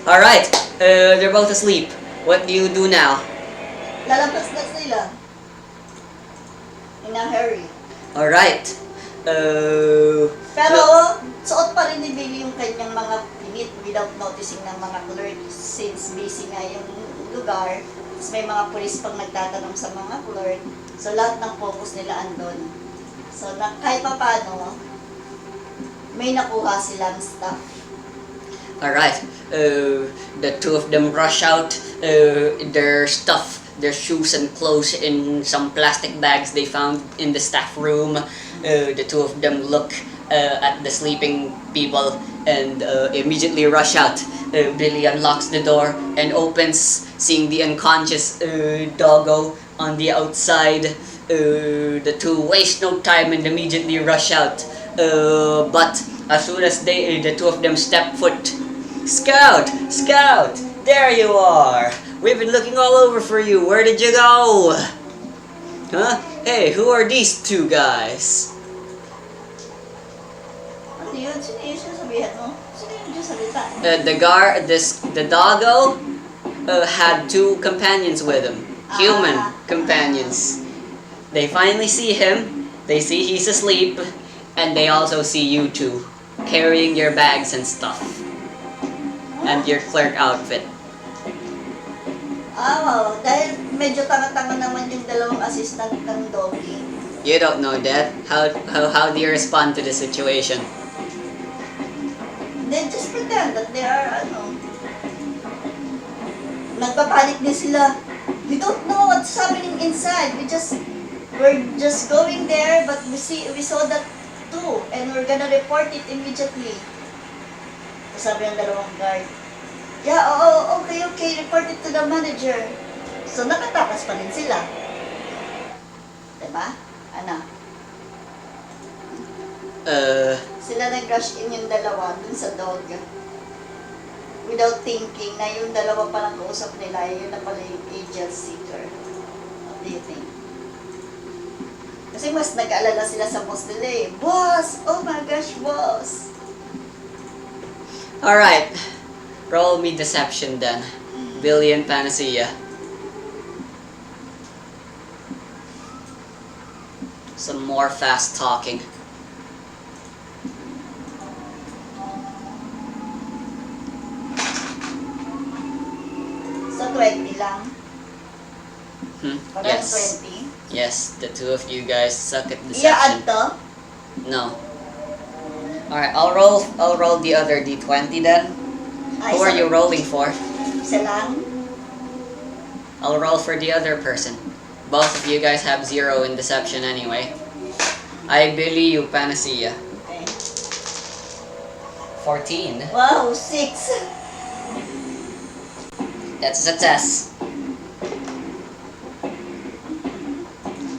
Alright, they're both asleep. What do you do now? Lalabas na sila. In a hurry. Alright. Pero, suot pa rin ni Billy yung kanyang mga pinit without noticing ng mga clerks since busy nga yung lugar. Tapos may mga pulis pang nagtatanong sa mga clerk. So, lahat ng focus nila andon. So, kahit pa paano, may nakuha silang stuff. Alright, the two of them rush out, their stuff, their shoes and clothes in some plastic bags they found in the staff room. The two of them look at the sleeping people and immediately rush out. Billy unlocks the door and opens, seeing the unconscious doggo on the outside. The two waste no time and immediately rush out. But as soon as the two of them step foot, Scout! Scout! There you are! We've been looking all over for you. Where did you go? Huh? Hey, who are these two guys? Ano yun? Sino yung sasabihan mo? Sino yung salita? The doggo had two companions with him. Human companions. They finally see him. They see he's asleep. And they also see you two carrying your bags and stuff. And your clerk outfit. Wow. Dahil medyo tanga-tanga naman yung dalawang assistant ng doggy. You don't know that. How do you respond to the situation? Then just pretend that they are, nagpapanik din sila. We don't know what's happening inside. We're just going there, but we saw that too, and we're gonna report it immediately. Sabi ng dalawang guard, yeah, okay, report it to the manager. So, nakatakas pa rin sila. Diba? Ano? Sila nag-rush in yung dalawa dun sa dog. Without thinking na yung dalawa palang kausap nila, yun na pala yung angel seeker. What do you think? Kasi mas nag-aalala sila sa boss nila eh. Boss! Oh my gosh, boss! Alright. Roll me deception then. Billy and Panacea. Some more fast talking. So, 20 lang. Parang Yes. 20. Yes, the two of you guys suck at Iyaan deception. to? No. Alright, I'll roll the other D20 then. Who are you rolling for? Isa lang? I'll roll for the other person. Both of you guys have 0 in deception anyway. I Billy, you Panacea. Okay. 14. Wow, 6. That's a success.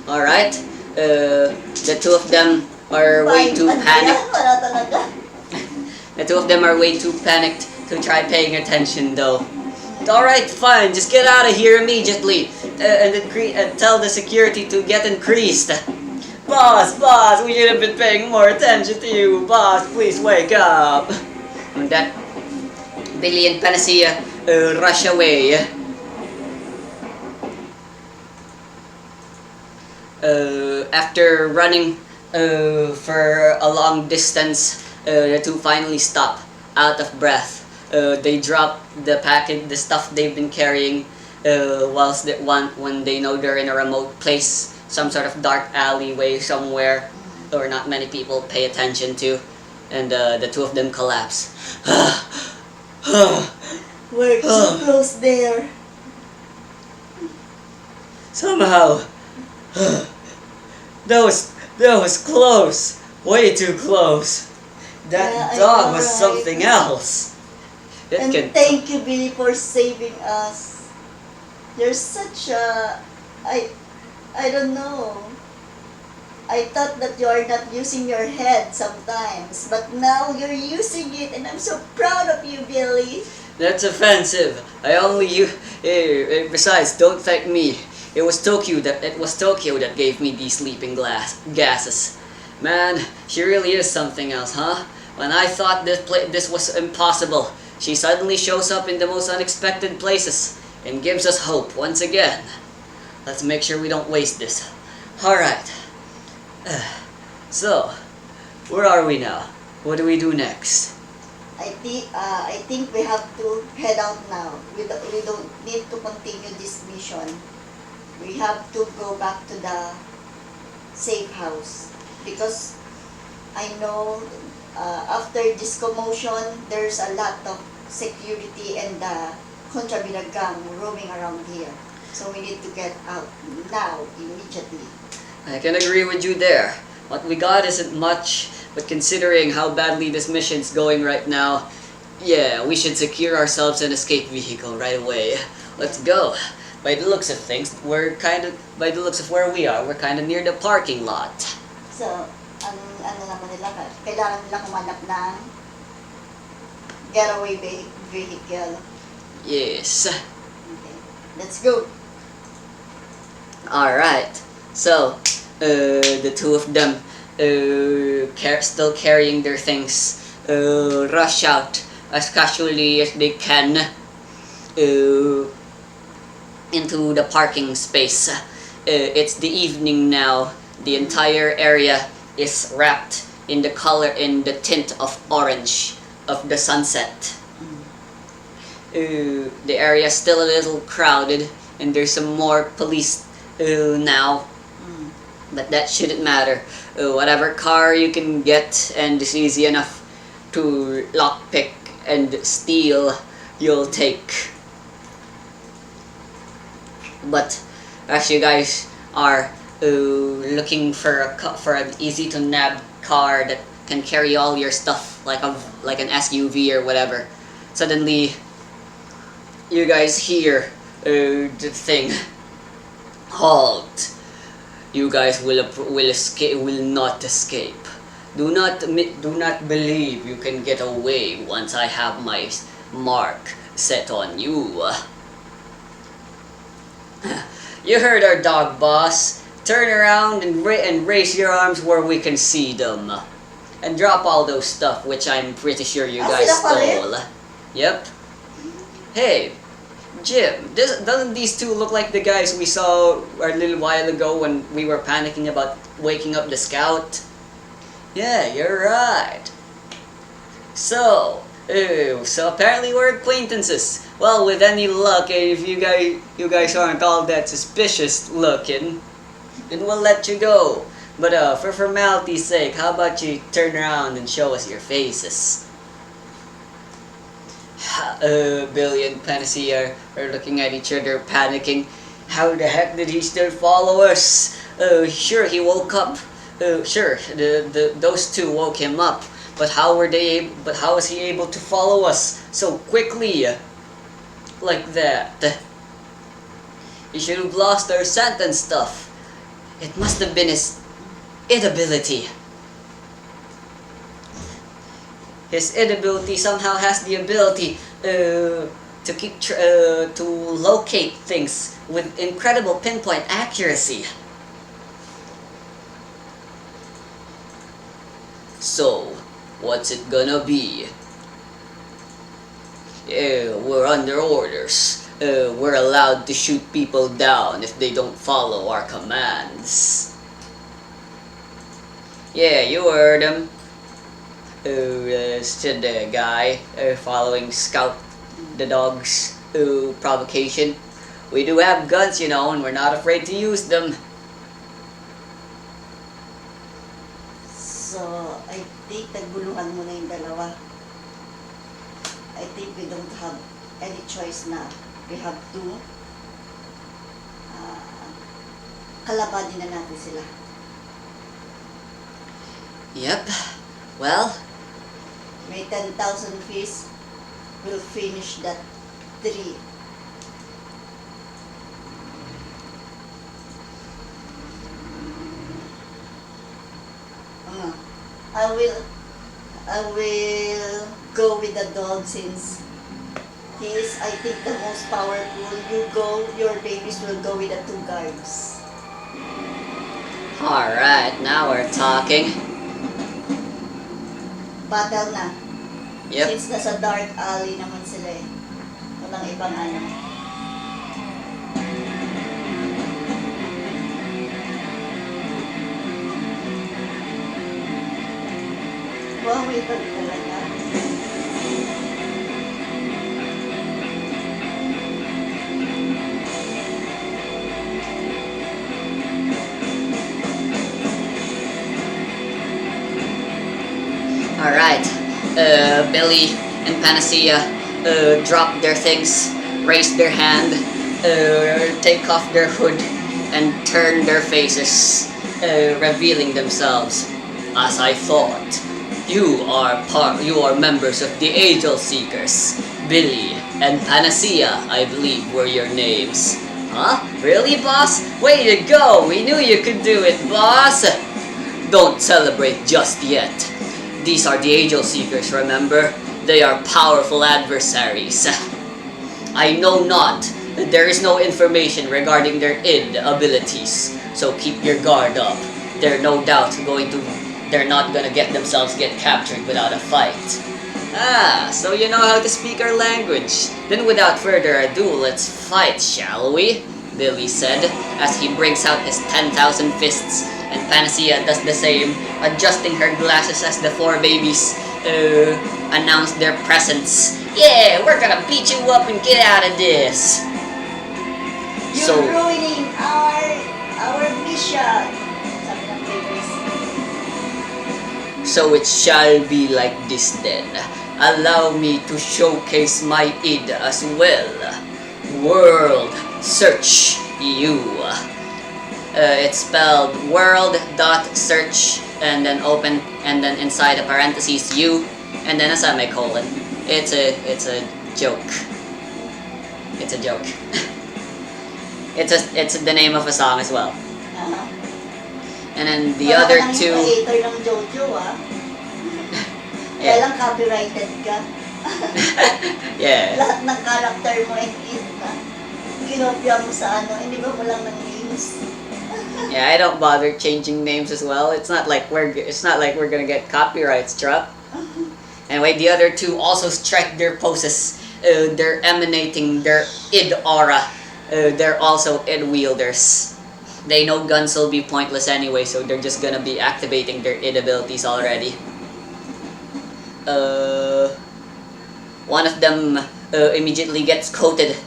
Alright. The two of them are way too panicked. Wala talaga. The two of them are way too panicked to try paying attention though. Alright, fine, just get out of here immediately and tell the security to get increased. Boss, we should have been paying more attention to you. Boss, please wake up. And that Billy and Panacea rush away. After running for a long distance, the two finally stop, out of breath. They drop the stuff they've been carrying, when they know they're in a remote place, some sort of dark alleyway somewhere, or not many people pay attention to, and the two of them collapse. We're too close there. Somehow, that was close, way too close. That Yeah, I dog know, was right? something else. It And can thank you, Billy, for saving us. You're such a... I don't know. I thought that you are not using your head sometimes, but now you're using it, and I'm so proud of you, Billy. That's offensive. I only you. Besides, don't thank me. It was Tokyo that gave me these sleeping gases. Man, she really is something else, huh? When I thought this was impossible, she suddenly shows up in the most unexpected places and gives us hope once again. Let's make sure we don't waste this. Alright. So, where are we now? What do we do next? I think we have to head out now. We don't need to continue this mission. We have to go back to the safe house because I know after this commotion, there's a lot of security and contraband gang roaming around here. So we need to get out now, immediately. I can agree with you there. What we got isn't much, but considering how badly this mission's going right now, yeah, we should secure ourselves an escape vehicle right away. Let's go. By the looks of things, by the looks of where we are, we're kind of near the parking lot. So, ano naman nila, kailangan nila humanap ng getaway vehicle. Yes. Okay, let's go. Alright. So, the two of them, still carrying their things, rush out as casually as they can into the parking space. It's the evening now. The entire area is wrapped in the tint of orange of the sunset. The area is still a little crowded, and there's some more police now. But that shouldn't matter. Whatever car you can get and is easy enough to lockpick and steal, you'll take. But as you guys are looking for an easy to nab car that can carry all your stuff like an SUV or whatever, suddenly you guys hear the thing. Halt! You guys will not escape. Do not believe you can get away once I have my mark set on you. You heard our dog, boss. Turn around and raise your arms where we can see them. And drop all those stuff which I'm pretty sure you guys stole. Yep. Hey, Jim, doesn't these two look like the guys we saw a little while ago when we were panicking about waking up the scout? Yeah, you're right. So apparently we're acquaintances. Well, with any luck, if you guys aren't all that suspicious looking, then we'll let you go. But for formality's sake, how about you turn around and show us your faces? Billy and Panacea are looking at each other, panicking. How the heck did he still follow us? Sure, he woke up. Sure, those two woke him up. But how was he able to follow us so quickly? Like that. He should have lost our scent and stuff. It must have been his id ability. His id ability somehow has the ability to locate things with incredible pinpoint accuracy. So, what's it gonna be? We're under orders. We're allowed to shoot people down if they don't follow our commands. Yeah, you heard him. Said the guy following Scout the dog's provocation. We do have guns, you know, and we're not afraid to use them. So, I think naguluhan mo na yung dalawa. I think we don't have any choice na. We have to kalabanin na natin sila. Yep. Well, may 10,000 fish will finish that tree. I will go with the dog since he is, I think, the most powerful. You go, your babies will go with the two guards. alright, now we're talking. Battle na. Yep. Since nasa dark alley naman sila eh. Walang ibang ano. Wow, may iba talaga. Alright, Billy and Panacea drop their things, raise their hand, take off their hood, and turn their faces, revealing themselves. As I thought, you are members of the Angel Seekers. Billy and Panacea, I believe, were your names. Huh? Really, boss? Way to go! We knew you could do it, boss! Don't celebrate just yet. These are the Angel Seekers, remember? They are powerful adversaries. I know not. There is no information regarding their id abilities, so keep your guard up. They're no doubt they're not gonna get captured without a fight. Ah, so you know how to speak our language. Then without further ado, let's fight, shall we? Billy said, as he brings out his 10,000 fists, and Panacea does the same, adjusting her glasses as the four babies announce their presence. Yeah, we're gonna beat you up and get out of this. You're ruining our mission. Sabi So it shall be like this then. Allow me to showcase my id as well. World, search you. It's spelled world dot search and then open and then inside a parentheses you and then a semicolon. It's a joke. It's a joke. It's the name of a song as well. And then the other two. Creator ng Jojo Kaya lang copyrighted ka. Yeah. Lahat ng character mo and it kinopya mo sa hindi ba mo lang ng names? Yeah, I don't bother changing names as well. It's not like we're gonna get copyright struck. Anyway, the other two also strike their poses. They're emanating their id aura. They're also id wielders. They know guns will be pointless anyway, so they're just gonna be activating their id abilities already. One of them immediately gets coated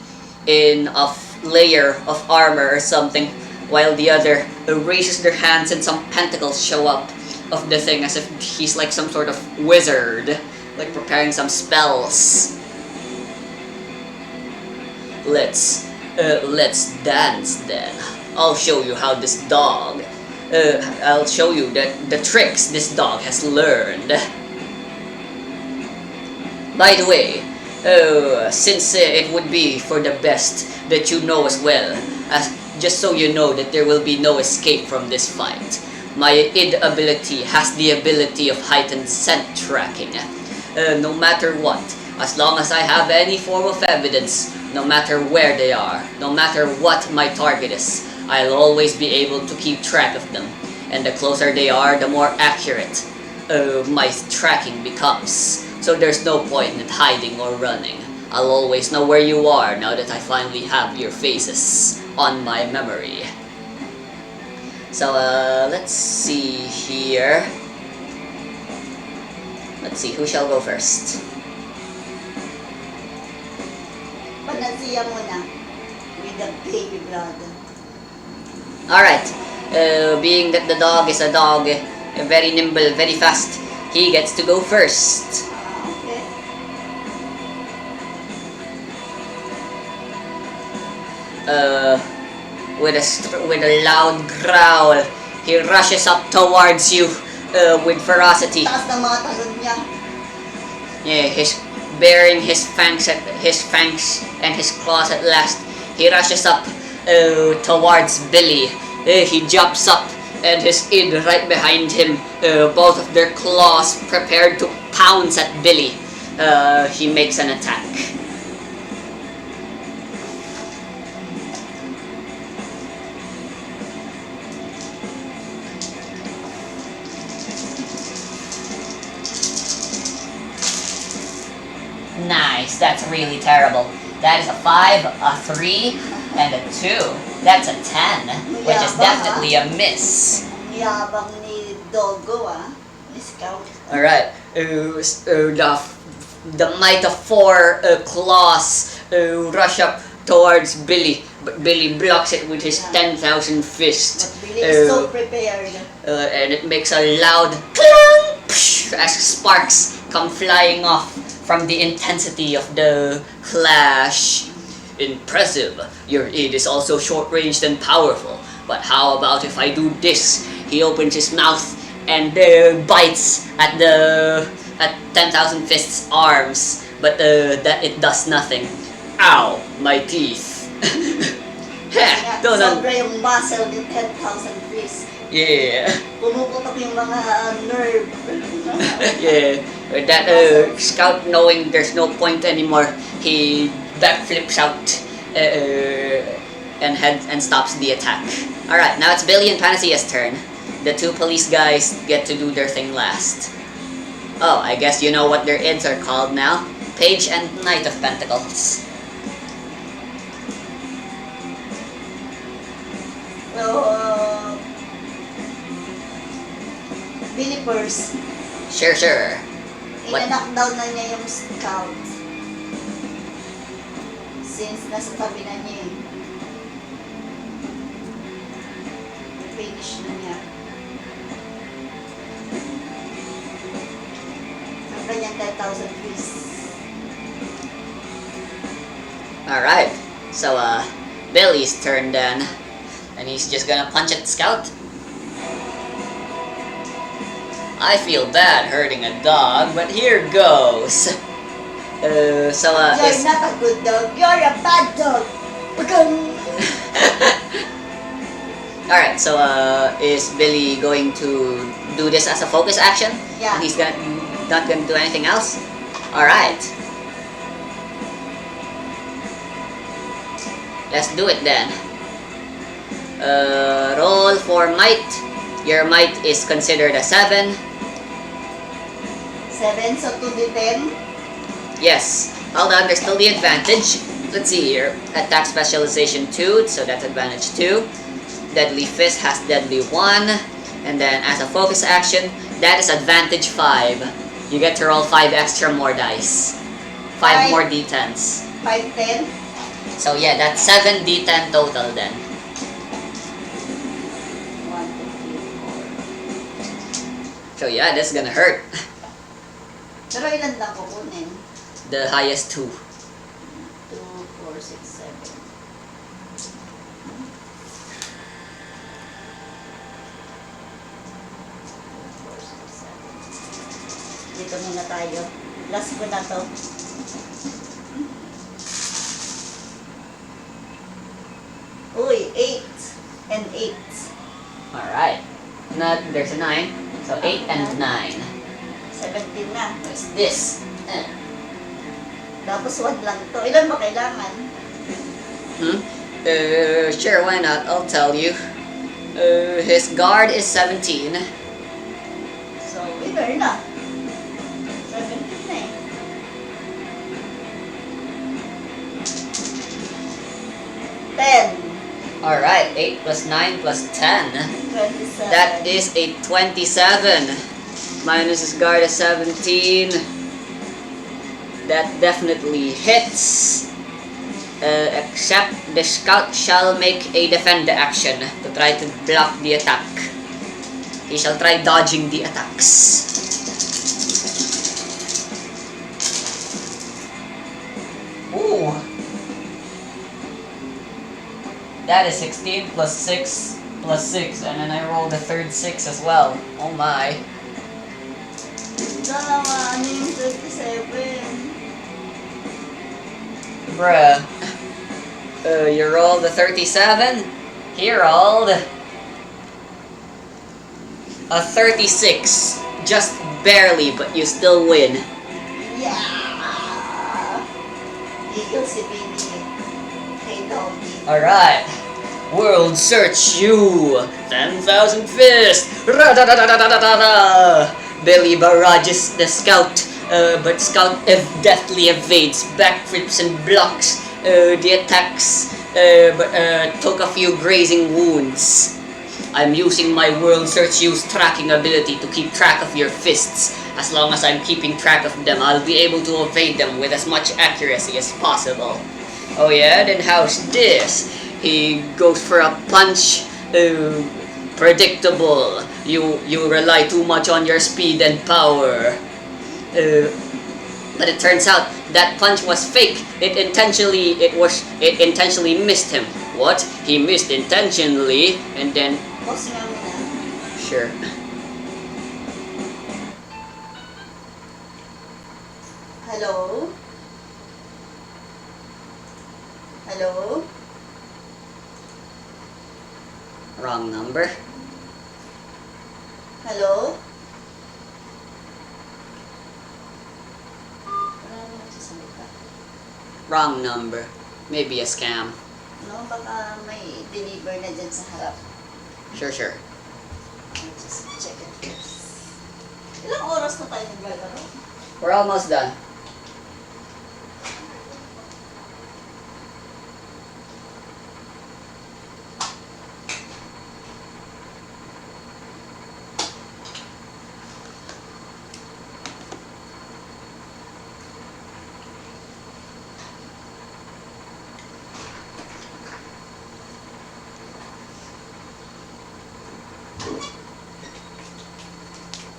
in a layer of armor or something, while the other raises their hands and some pentacles show up of the thing as if he's like some sort of wizard, like preparing some spells. Let's dance then. I'll show you how this dog. I'll show you the tricks this dog has learned. By the way, since it would be for the best that you know as well, just so you know that there will be no escape from this fight, my id ability has the ability of heightened scent tracking. No matter what, as long as I have any form of evidence, no matter where they are, no matter what my target is, I'll always be able to keep track of them. And the closer they are, the more accurate my tracking becomes. So there's no point in hiding or running. I'll always know where you are now that I finally have your faces on my memory. So let's see here. Let's see, who shall go first? Panasiya mo na with the baby brother. Alright, being that the dog is a dog, very nimble, very fast, he gets to go first. With a loud growl, he rushes up towards you with ferocity. Taas ng mga talon niya. Yeah, he's bearing his fangs and his claws at last. He rushes up towards Billy. He jumps up and his id right behind him. Both of their claws prepared to pounce at Billy. He makes an attack. Nice, that's really terrible. That is a 5, a 3, and a 2. That's a 10, which is definitely a miss. Yabang ni Dogo Scout. Alright, the might of 4 claws rush up towards Billy, but Billy blocks it with his 10,000 fists. But Billy is so prepared. And it makes a loud clang as sparks come flying off from the intensity of the clash. Impressive. Your id is also short-ranged and powerful. But how about if I do this? He opens his mouth and bites at 10,000 Fists' arms, but that it does nothing. Ow, my teeth. Sobra yung muscle ng 10,000 Fists. Yeah. Pumuputok yung mga nerve. Yeah. That Scout, knowing there's no point anymore, he backflips out and stops the attack. Alright, now it's Billy and Panacea's turn. The 2 police guys get to do their thing last. Oh, I guess you know what their ids are called now. Page and Knight of Pentacles. Billy Purse. Sure. Ina-knockdown na niya yung Scout. Since nasa tabi na niya finish na niya. yung kanyang 10,000 fees. Alright, so Billy's turn then. And he's just gonna punch at Scout. I feel bad hurting a dog, but here goes. You're not a good dog, you're a bad dog. Alright, so is Billy going to do this as a focus action? Yeah. And he's not gonna do anything else? Alright. Let's do it then. Roll for might. Your might is considered a 7. 7, so 2d10. Yes. Hold on, there's still the advantage. Let's see here. Attack specialization 2, so that's advantage 2. Deadly Fist has deadly 1. And then as a focus action, that is advantage 5. You get to roll 5 extra more dice. 5 more d10s. 5, 10. So yeah, that's 7 d10 total then. 1, 2, 3, 4. So yeah, this is gonna hurt. Pero ilan lang kukunin? The highest 2. 2, 4, 6, 7. Dito muna tayo. Last ko na to. Uy, 8 and 8. Alright. There's a 9. So 8 and 9. 17 na. What's this? Tapos 1 lang to. Ilan ba kailangan? Sure, why not? I'll tell you. His guard is 17. So, winner na. 17 na eh. Alright, 8 plus 9 plus 10. 27. That is a 27. Minus his guard is 17. That definitely hits. Except the scout shall make a defend action to try to block the attack. He shall try dodging the attacks. Ooh. That is 16 plus 6 plus 6, and then I rolled the third 6 as well. Oh my. Dalawa, ano yung 37? Bruh. You rolled a 37? He rolled a 36. Just barely, but you still win. Yeah! Eagle si Billy. Hey, doggy. Alright. World search you! 10,000 fist! Ra-da-da-da-da-da-da-da! Billy barrages the scout, but Scout deftly evades, backflips and blocks the attacks, but took a few grazing wounds. I'm using my World Search Use tracking ability to keep track of your fists. As long as I'm keeping track of them, I'll be able to evade them with as much accuracy as possible. Oh yeah? Then how's this? He goes for a punch. Predictable. You rely too much on your speed and power. But it turns out that punch was fake. It intentionally missed him. What? He missed intentionally, and then Boss nga muna. sure. Hello? Hello? Wrong number. Hello? Wala naman nagsasalita. Wrong number. Maybe a scam. No, baka may deliver na dyan sa harap. Sure. I'll just check it first. Ilang oras na tayo naglalaro? We're almost done.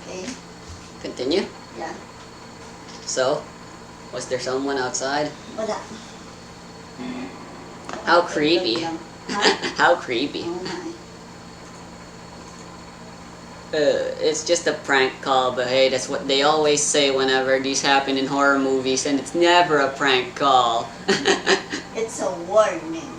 Okay? Continue. Yeah. So, was there someone outside? Wala. How creepy. Lang. Ha? How creepy. Oo nga eh. It's just a prank call, but hey, that's what they always say whenever these happen in horror movies, and it's never a prank call. It's a warning.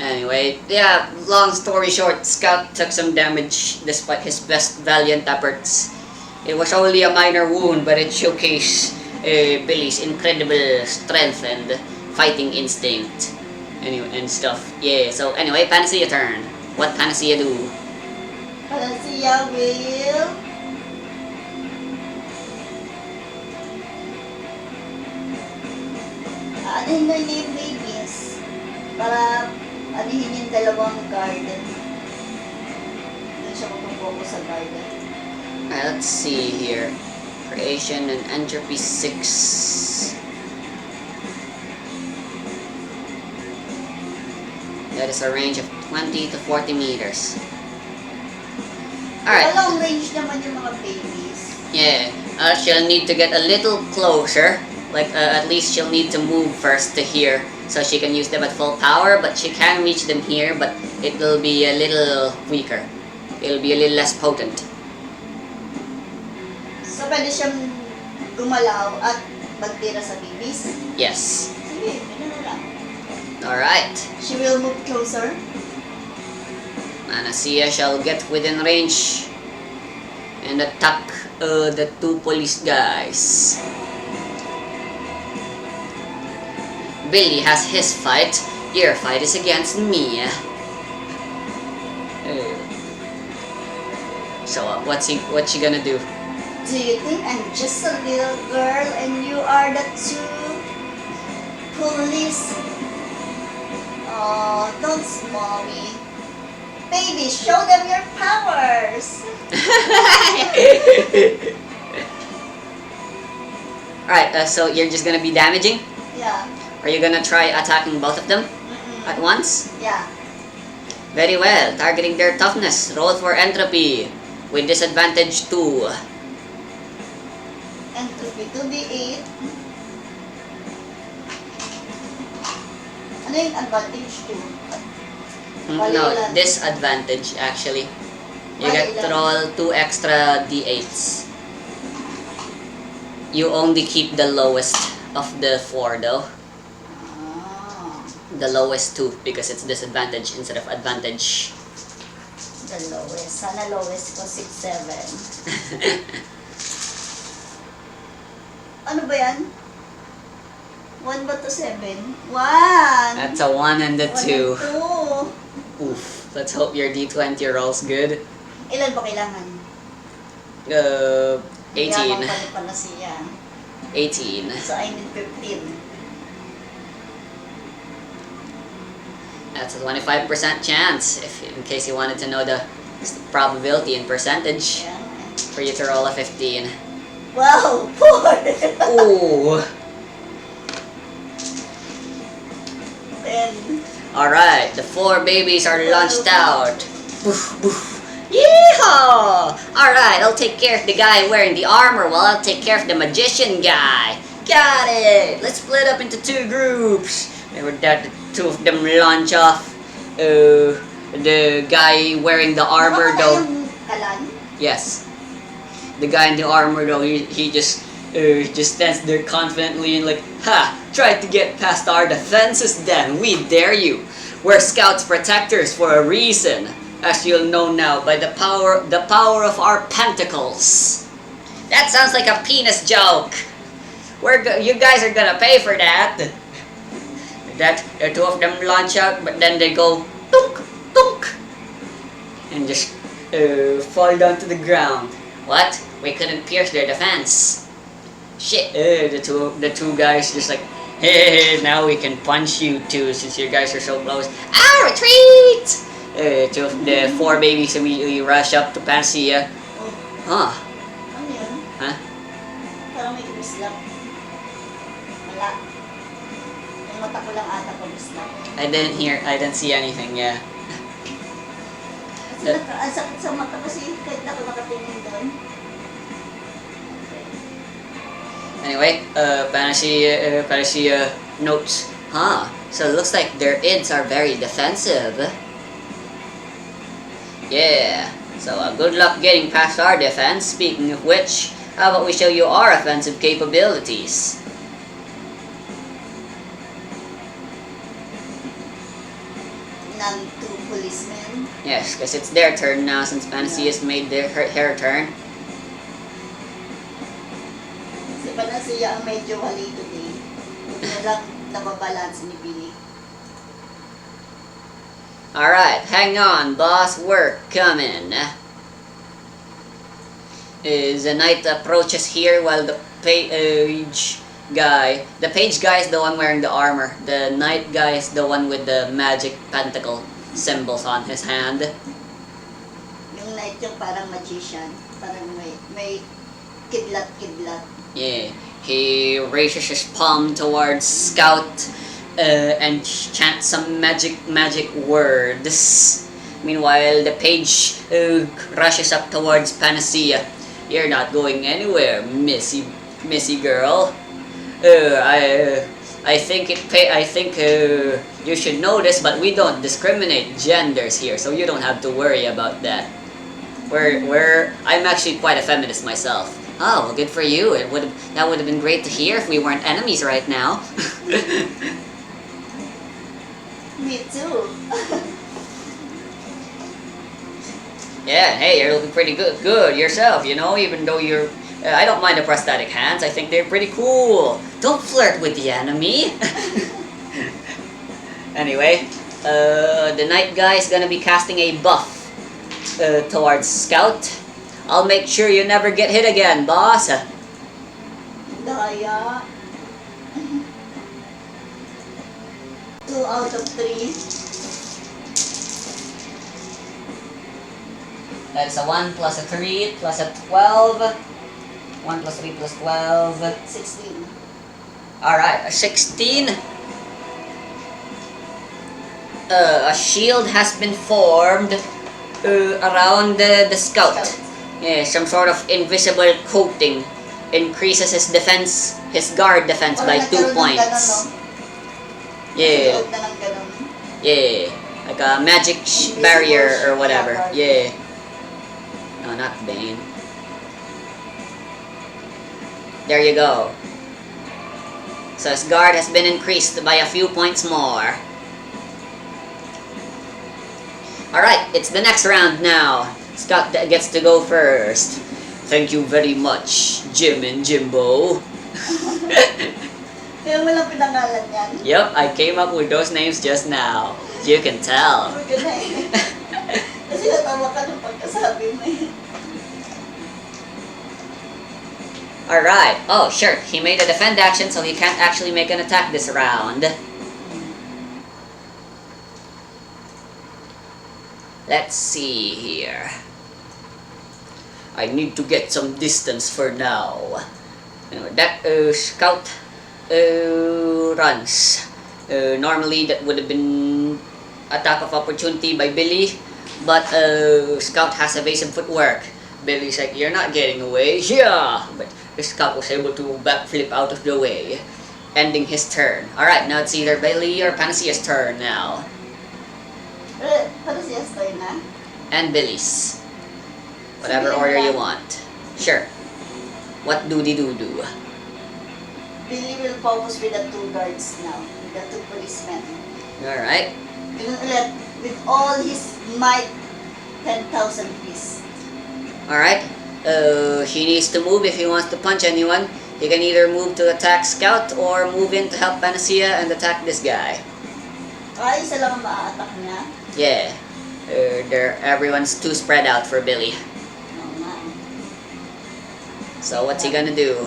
Anyway, yeah, long story short, Scout took some damage despite his best valiant efforts. It was only a minor wound, but it showcased Billy's incredible strength and fighting instinct. Anyway, and stuff. Yeah, so anyway, Panacea turn. What Panacea do? Panacea will... Anuhin na yung babies para anuhin yung dalawang garden. Doon siya magpapoko sa garden. Alright, let's see here. Creation and entropy 6. That is a range of 20 to 40 meters. Alright. Long range naman yung mga babies. Yeah, she'll need to get a little closer. Like, at least she'll need to move first to here. So she can use them at full power, but she can reach them here, but it will be a little weaker. It'll be a little less potent. So pwede siyang gumalaw at magtira sa babies? Yes. Sige, pwede na lang. Alright. She will move closer. Panacea shall get within range and attack the two police guys. Billy has his fight. Your fight is against me. So what's she gonna do? Do you think I'm just a little girl and you are the two police? Oh, don't small me. Baby, show them your powers. Alright, so you're just gonna be damaging? Yeah. Are you gonna try attacking both of them at once? Yeah. Very well. Targeting their toughness. Roll for entropy with disadvantage 2. Entropy 2d8. Ano yung advantage 2? No, disadvantage actually. You get to roll 2 extra d8s. You only keep the lowest of the 4 though. The lowest 2 because it's disadvantage instead of advantage. The lowest. Sana lowest ko 6, 7. Ano ba yan? 1 ba to 7? 1! That's a 1 and a 2. 2. Oof. Let's hope your d20 rolls good. Ilan ba kailangan? 18. Pala siya. 18. So I need 15. That's a 25% chance, in case you wanted to know the probability and percentage, Yeah. for you to roll a 15. Wow! 4! Ooh! 10. Alright, the 4 babies are launched out. Boof, boof. Yeehaw! Alright, I'll take care of the guy wearing the armor while I'll take care of the magician guy. Got it! Let's split up into 2 groups. And with that, the 2 of them launch off. The guy wearing the armor though. Kalan? Yes. The guy in the armor though, he just stands there confidently and like, ha! Try to get past our defenses then, we dare you. We're Scouts Protectors for a reason, as you'll know now by the power of our pentacles. That sounds like a penis joke. You guys are gonna pay for that. The 2 of them launch out, but then they go tunk, tunk, and just fall down to the ground. What? We couldn't pierce their defense. Shit. The two guys just like, hey, now we can punch you too since you guys are so close. Ah, retreat! The 4 babies immediately rush up to Panacea. Huh? Ano yun? Huh? Parang may kumislap. Wala. Yung mata ko lang ata kumislap. I didn't see anything, yeah. Ang sakit sa mata kasi kahit ako nakatingin doon. Anyway, Panacea notes, huh, so it looks like their IDs are very defensive. Yeah, so good luck getting past our defense. Speaking of which, how about we show you our offensive capabilities? Ng 2 policemen. Yes, because it's their turn now since Panacea's made her turn. Si Panacea ang medyo wali today. Hindi na lang nababalance ni Billy. Alright, hang on, boss, we're coming. The knight approaches here while the page guy is the one wearing the armor. The knight guy is the one with the magic pentacle symbols on his hand. Yung knight yung parang magician. Parang may kidlat-kidlat. Yeah, he raises his palm towards Scout and chants some magic words. Meanwhile, the page rushes up towards Panacea. You're not going anywhere, missy girl. I think you should notice, but we don't discriminate genders here, so you don't have to worry about that. I'm actually quite a feminist myself. Oh, well, good for you. That would have been great to hear if we weren't enemies right now. Me too. Yeah, hey, you're looking pretty good yourself, you know, even though you're... I don't mind the prosthetic hands, I think they're pretty cool. Don't flirt with the enemy. Anyway, the knight guy is gonna be casting a buff towards Scout. I'll make sure you never get hit again, boss. Daya. 2 out of 3. That's a 1 plus a 3 plus a 12. 1 plus 3 plus 12. 16. Alright, a 16. A shield has been formed around the Scout. Yeah, some sort of invisible coating increases his defense, his guard defense by 2 points. Yeah. Yeah. Like a magic barrier or whatever. Yeah. No, not Bane. There you go. So his guard has been increased by a few points more. Alright, it's the next round now. Scott gets to go first. Thank you very much, Jim and Jimbo. Kaya mo lang pinangalan yan? Yep, I came up with those names just now. You can tell. Kasi natawa ka ng pagkasabi mo eh. Alright. Oh, sure. He made a defend action, so he can't actually make an attack this round. Let's see here. I need to get some distance for now. That Scout runs. Normally that would have been attack of opportunity by Billy, but Scout has evasive footwork. Billy's like, you're not getting away. Yeah! But Scout was able to backflip out of the way, ending his turn. Alright, now it's either Billy or Panacea's turn now. Panacea's turn na? And Billy's. Whatever order you want. Sure. What do? Billy will focus with the 2 guards now, with the 2 policemen. Alright. With all his might, 10,000 piece. Alright. He needs to move if he wants to punch anyone. He can either move to attack Scout or move in to help Panacea and attack this guy. Isa lang ang maa-attack niya? Yeah. Everyone's too spread out for Billy. Oo nga. So what's he gonna do?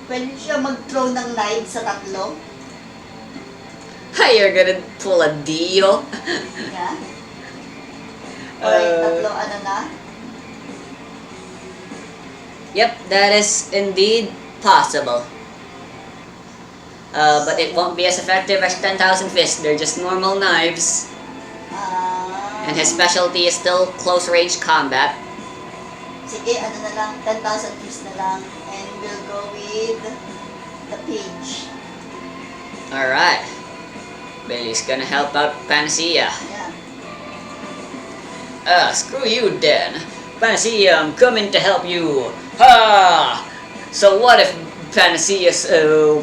Pwede siya mag-throw ng knife sa tatlo? You're gonna pull a deal? Yeah. Alright, tatlo, ano na? Yep, that is indeed possible. But it won't be as effective as 10,000 fists. They're just normal knives. And his specialty is still close range combat. Sige, ano na lang, 10,000 fists na lang. And we'll go with the page. Alright. Billy's gonna help out Panacea. Yeah. Screw you then. Panacea, I'm coming to help you. Ha! So what if Panacea's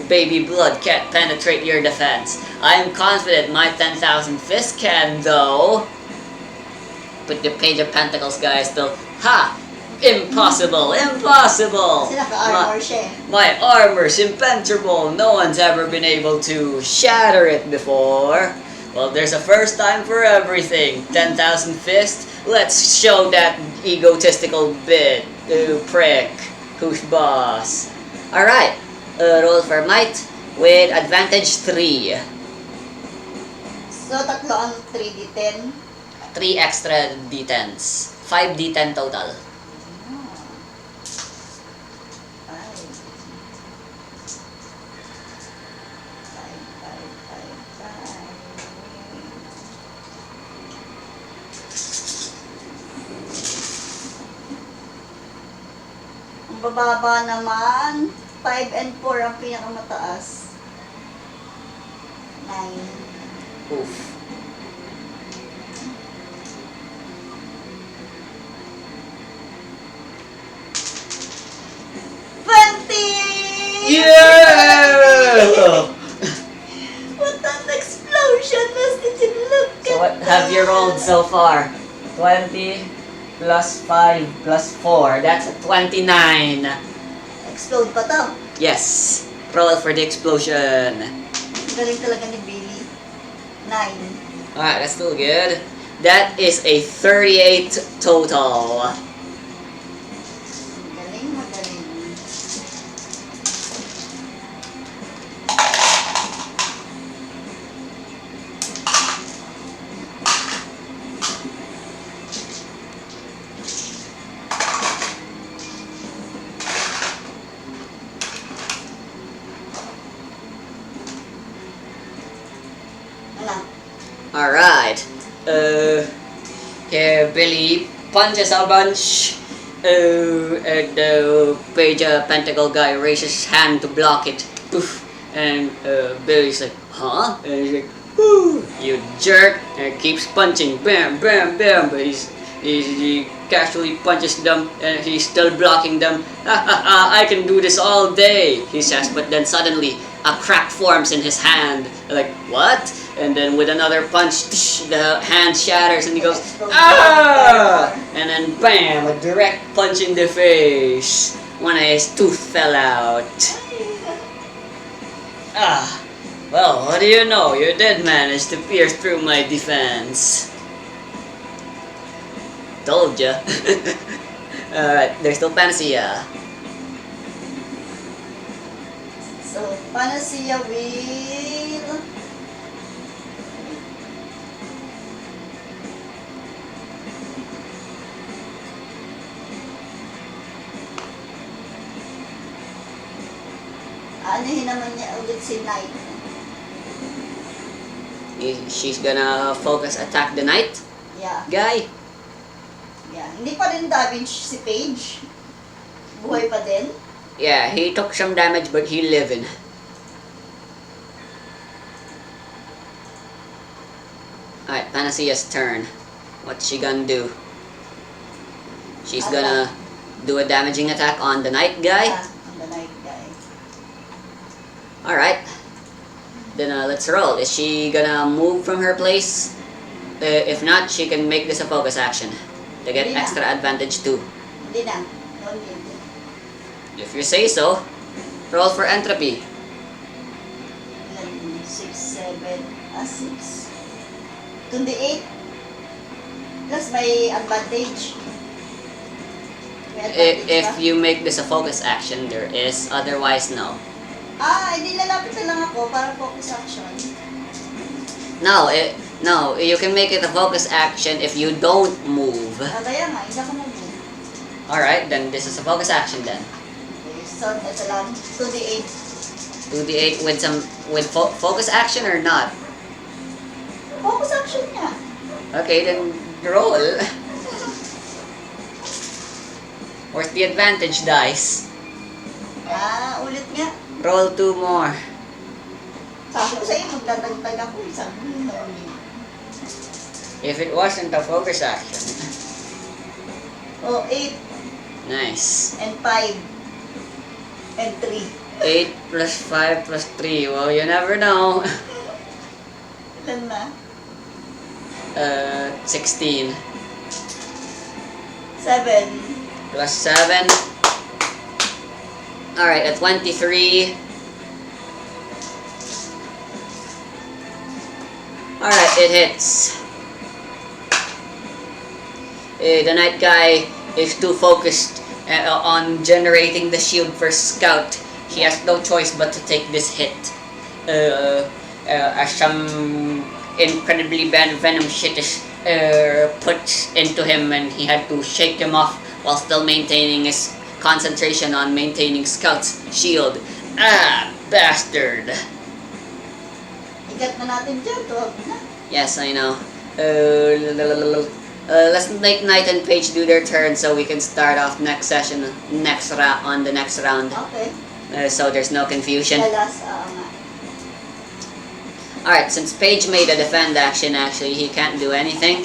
baby blood can't penetrate your defense? I'm confident my 10,000 fists can, though. But the Page of Pentacles guy is still, ha! Impossible! Impossible! Kasi naka-armor siya eh. My armor's impenetrable. No one's ever been able to shatter it before. Well, there's a first time for everything. 10,000 fists. Let's show that egotistical bit. Prick. Who's boss? Alright. Roll for might with advantage 3. So, tatlo ang 3d10. 3 extra d10s. 5 d10 total. Bababa naman, 5 and 4 ang pinakamataas. 9. Oof. Yeah! What an explosion! Did you look So at what have you rolled so far? 20 plus 5 plus 4. That's 29. Explode pa to. Yes. Roll for the explosion. Galing talaga ni Billy. 9. Alright, that's still good. That is a 38 total. Magaling, magaling. Ano? Alright. Here Billy punches a bunch. And the Page of Pentacle guy raises his hand to block it. Poof. And Billy's like, huh? And he's like, whoo, you jerk. And keeps punching. Bam, bam, bam. But he casually punches them and he's still blocking them. Ha ha ha, I can do this all day, he says. But then suddenly a crack forms in his hand. Like, what? And then with another punch, the hand shatters and he goes, ah! And then bam, a direct punch in the face. One of his tooth fell out. Ah, well, what do you know? You did manage to pierce through my defense. Told ya. Alright, there's still Panacea. So, Panacea will... Anuhin naman niya ulit si Knight. She's gonna focus attack the knight Yeah. guy. Yeah. Hindi pa rin damage si Paige. Buhay pa din. Yeah, he took some damage but he living. Alright, Panacea's turn. What's she gonna do? She's gonna do a damaging attack on the knight guy. Yeah, on the Knight guy. Alright. Then let's roll. Is she gonna move from her place? If not, she can make this a focus action to get Hindi na. extra advantage too. Hindi na. No need. If you say so, roll for entropy. 6, 7, 6. 28. Plus may advantage. May advantage If ba? you make this a focus action, there is. Otherwise, no. Hindi lalapit na lang ako para focus action. No, No, you can make it a focus action if you don't move. Kaya nga, hindi ako nag-move. Alright, then this is a focus action then. Okay, so ito lang, 2d8. 2d8 with focus action or not? Focus action niya. Okay, then roll. Where's the advantage dice? Ulit nga. Roll 2 more. Sabi ko sa'yo, magdadagdag ako. Sabi ko, no need. If it wasn't a focus action. Oh, 8 Nice. and 5 and 3. 8 plus 5 plus 3. Well, you never know. Ilan na? 16. 7. Plus 7. Alright, at 23. Alright, it hits. The night guy is too focused on generating the shield for Scout. He has no choice but to take this hit. As some incredibly bad venom shit is put into him, and he had to shake him off while still maintaining his concentration on maintaining Scout's shield. Ah, bastard! Ikat na natin dyan, 12 na. Yes, I know. Let's make Knight and Page do their turn so we can start off next session, on the next round. Okay. So there's no confusion. Lalas, nga. Alright, since Page made a defend action, actually, he can't do anything.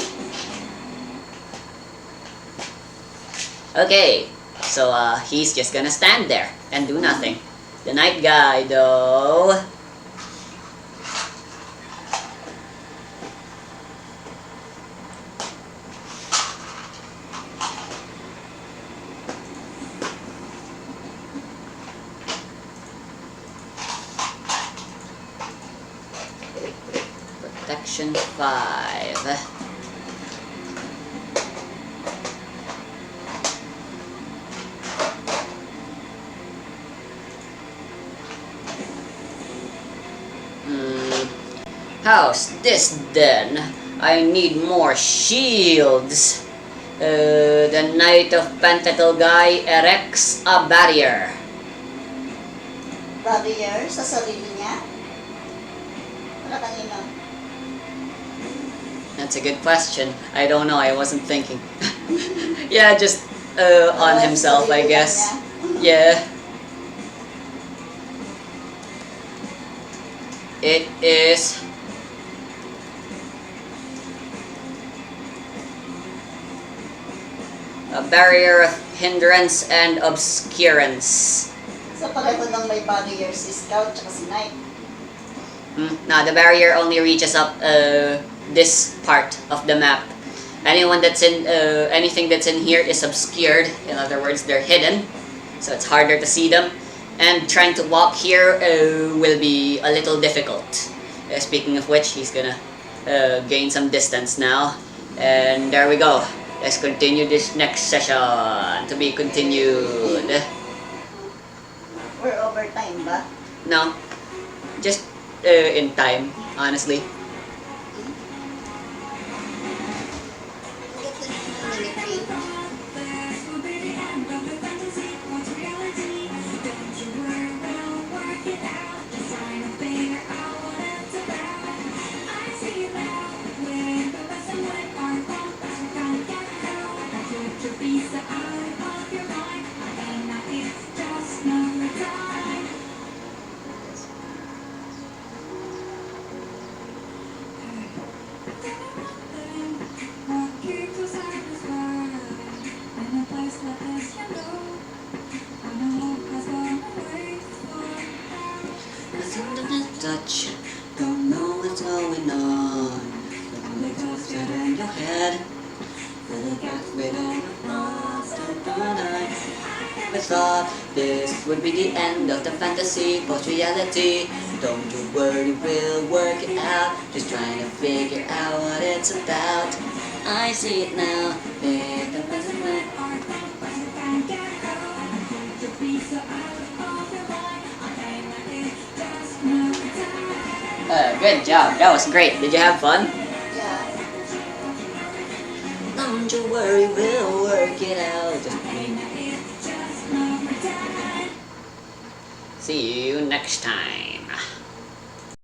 Okay, so he's just gonna stand there and do nothing. The night guy, though... Protection 5. How's this then? I need more shields. The Knight of Pentacle guy erects a barrier. Barrier sa sarili niya? Wala kanina. That's a good question. I don't know, I wasn't thinking. Yeah, just on himself, I guess. Yeah. It is... a barrier of hindrance and obscurance. So pareho nang may barrier si Scout at si Knight. Nah, the barrier only reaches up this part of the map. Anyone that's in anything that's in here is obscured. In other words, they're hidden, so it's harder to see them. And trying to walk here will be a little difficult. Speaking of which, he's gonna gain some distance now. And there we go. Let's continue this next session. To be continued. We're over time ba? No, just in time, honestly. Touch, don't know what's going on. What's in your head? I thought this would be the end of the fantasy post-reality. Don't you worry, we'll work it out. Just trying to figure out what it's about. I see it now. Good job. That was great. Did you have fun? See you next time.